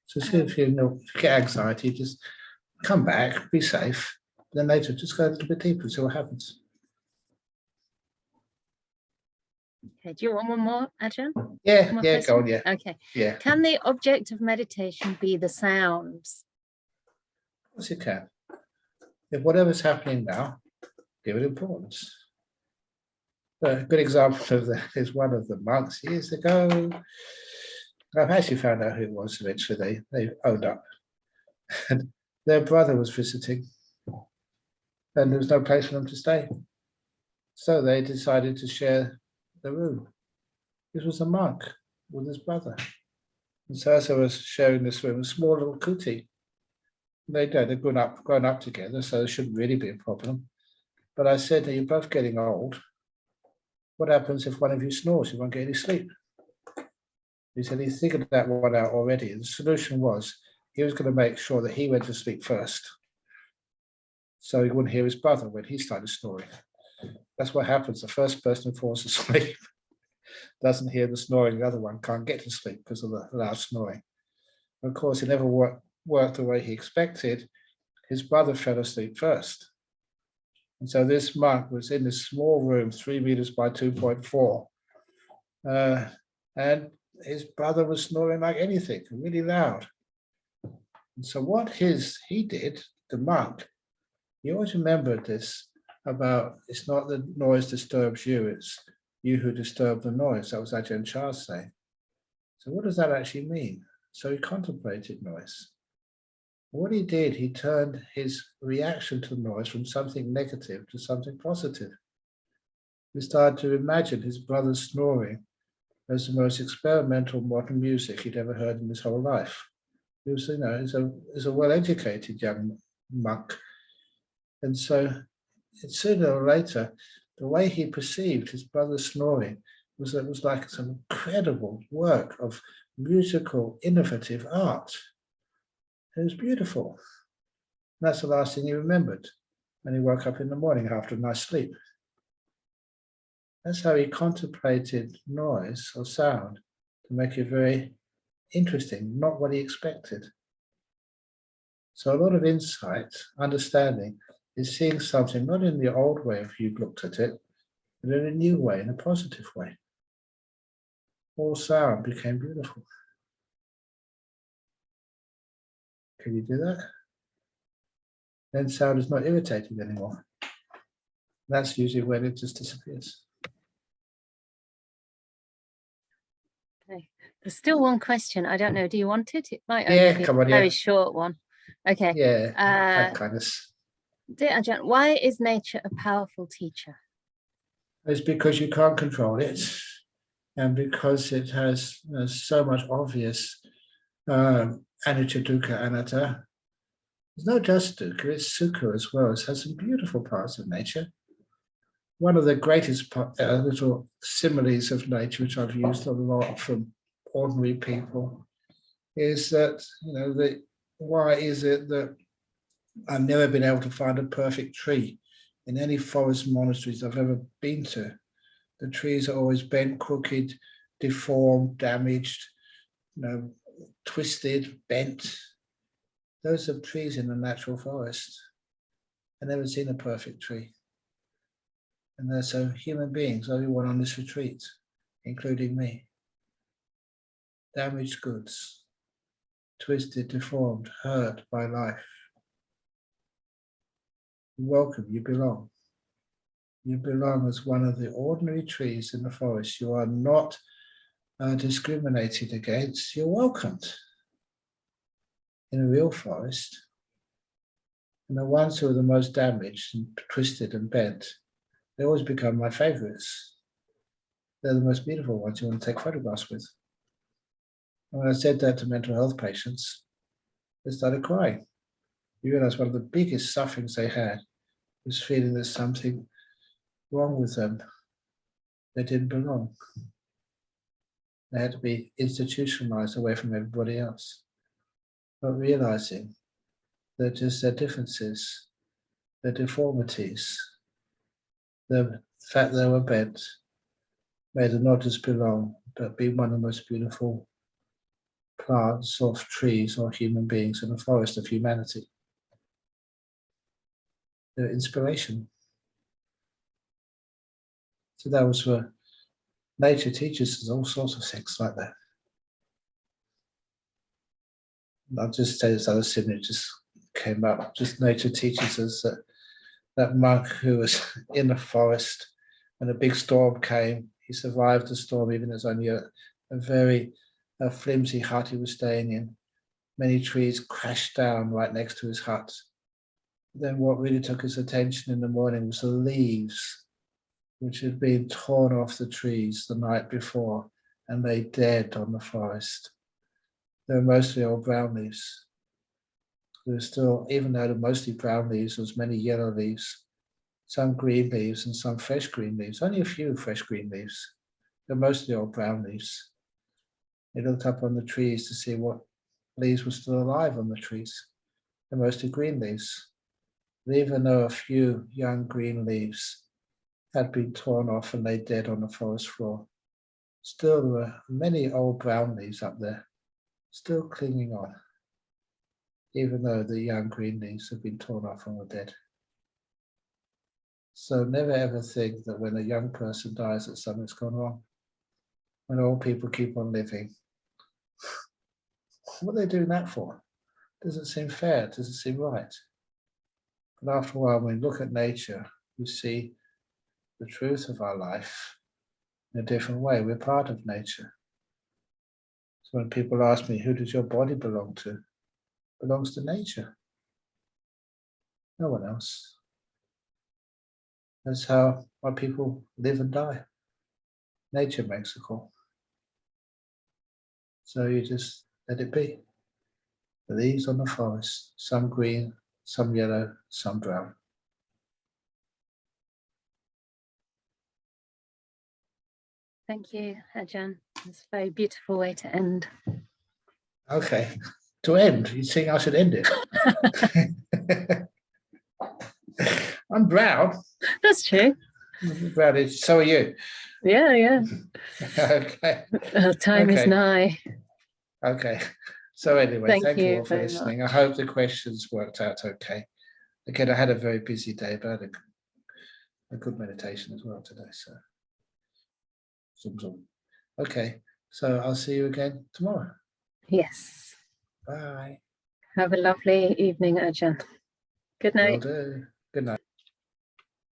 So see if you get anxiety, just come back, be safe. Then later, just go a little bit deeper and see what happens. Okay, do you want one more, Ajahn? Yeah, One more yeah, question? go on, yeah. Okay. Yeah, Can the object of meditation be the sounds? of course you can. If whatever's happening now, give it importance. A good example of that is one of the monks years ago. I've actually found out who it was eventually. They owned up. And their brother was visiting, and there was no place for them to stay. So they decided to share the room. This was a monk with his brother. And so as I was sharing this room, a small little kuti. They'd grown up together, so it shouldn't really be a problem. But I said, you're both getting old. What happens if one of you snores? You won't get any sleep. He said he figured that one out already. And the solution was he was going to make sure that he went to sleep first, so he wouldn't hear his brother when he started snoring. That's what happens. The first person who falls asleep doesn't hear the snoring. The other one can't get to sleep because of the loud snoring. Of course, it never worked the way he expected. His brother fell asleep first. And so this monk was in this small room, 3 meters by 2.4. And his brother was snoring like anything, really loud. And so what he did, the monk, he always remembered this about, it's not the noise disturbs you, it's you who disturb the noise. That was Ajahn Brahm's saying. So what does that actually mean? So he contemplated noise. What he did, he turned his reaction to noise from something negative to something positive. He started to imagine his brother snoring as the most experimental modern music he'd ever heard in his whole life. He was, is a well-educated young monk. And so sooner or later, the way he perceived his brother snoring was that it was like some incredible work of musical, innovative art. It was beautiful. And that's the last thing he remembered when he woke up in the morning after a nice sleep. That's how he contemplated noise or sound to make it very interesting, not what he expected. So a lot of insight, understanding, is seeing something not in the old way if you looked at it, but in a new way, in a positive way. All sound became beautiful. Can you do that? Then sound is not irritating anymore. That's usually when it just disappears. Okay. There's still one question. I don't know. Do you want it? It might Yeah, only be come a on, very yeah. short one. Okay. Yeah, that kind of. Dear Ajahn, why is nature a powerful teacher? It's because you can't control it, and because it has so much obvious anicca, dukkha, anatta. It's not just dukkha, it's sukha as well. It has some beautiful parts of nature. One of the greatest little similes of nature, which I've used a lot from ordinary people, is that, why is it that I've never been able to find a perfect tree in any forest monasteries I've ever been to? The trees are always bent, crooked, deformed, damaged, twisted, bent. Those are trees in the natural forest. I've never seen a perfect tree. And so human beings, everyone on this retreat, including me, damaged goods, twisted, deformed, hurt by life. Welcome, you belong. You belong as one of the ordinary trees in the forest. You are not discriminated against. You're welcomed in a real forest. And the ones who are the most damaged and twisted and bent, they always become my favorites. They're the most beautiful ones you want to take photographs with. And when I said that to mental health patients, they started crying. You realize one of the biggest sufferings they had was feeling there's something wrong with them. They didn't belong. They had to be institutionalized away from everybody else. Not realizing that just their differences, their deformities, the fact they were bent, made them not just belong, but be one of the most beautiful plants or trees or human beings in the forest of humanity. They're inspiration. So that was for nature teaches us all sorts of things like that. I'll just say this other scenario just came up. Just nature teaches us that that monk who was in the forest when a big storm came, he survived the storm, even as only a very flimsy hut he was staying in. Many trees crashed down right next to his hut. Then what really took his attention in the morning was the leaves, which had been torn off the trees the night before and lay dead on the forest. They were mostly old brown leaves. There were still, even though they're mostly brown leaves, there was many yellow leaves, some green leaves and some fresh green leaves, only a few fresh green leaves. They're mostly old brown leaves. He looked up on the trees to see what leaves were still alive on the trees. They're mostly green leaves. And even though a few young green leaves had been torn off and lay dead on the forest floor, still there were many old brown leaves up there, still clinging on, even though the young green leaves had been torn off and were dead. So never ever think that when a young person dies that something's gone wrong. When old people keep on living, what are they doing that for? Doesn't seem fair, doesn't seem right. But after a while, when we look at nature, we see the truth of our life in a different way. We're part of nature. So when people ask me, who does your body belong to? It belongs to nature. No one else. That's how why people live and die. Nature makes a call. So you just let it be. The leaves on the forest, some green, some yellow, some brown. Thank you, Ajahn. It's a very beautiful way to end. Okay. To end, you think I should end it? I'm brown. That's true. Brown. So are you. Yeah, yeah. Okay. Time is Okay. nigh. Okay. So anyway, thank you you all for very listening. much. I hope the questions worked out okay. Again, I had a very busy day, but I had a good meditation as well today. So, okay. So I'll see you again tomorrow. Yes. Bye. Have a lovely evening, Ajahn. Good night. Will do. Good night.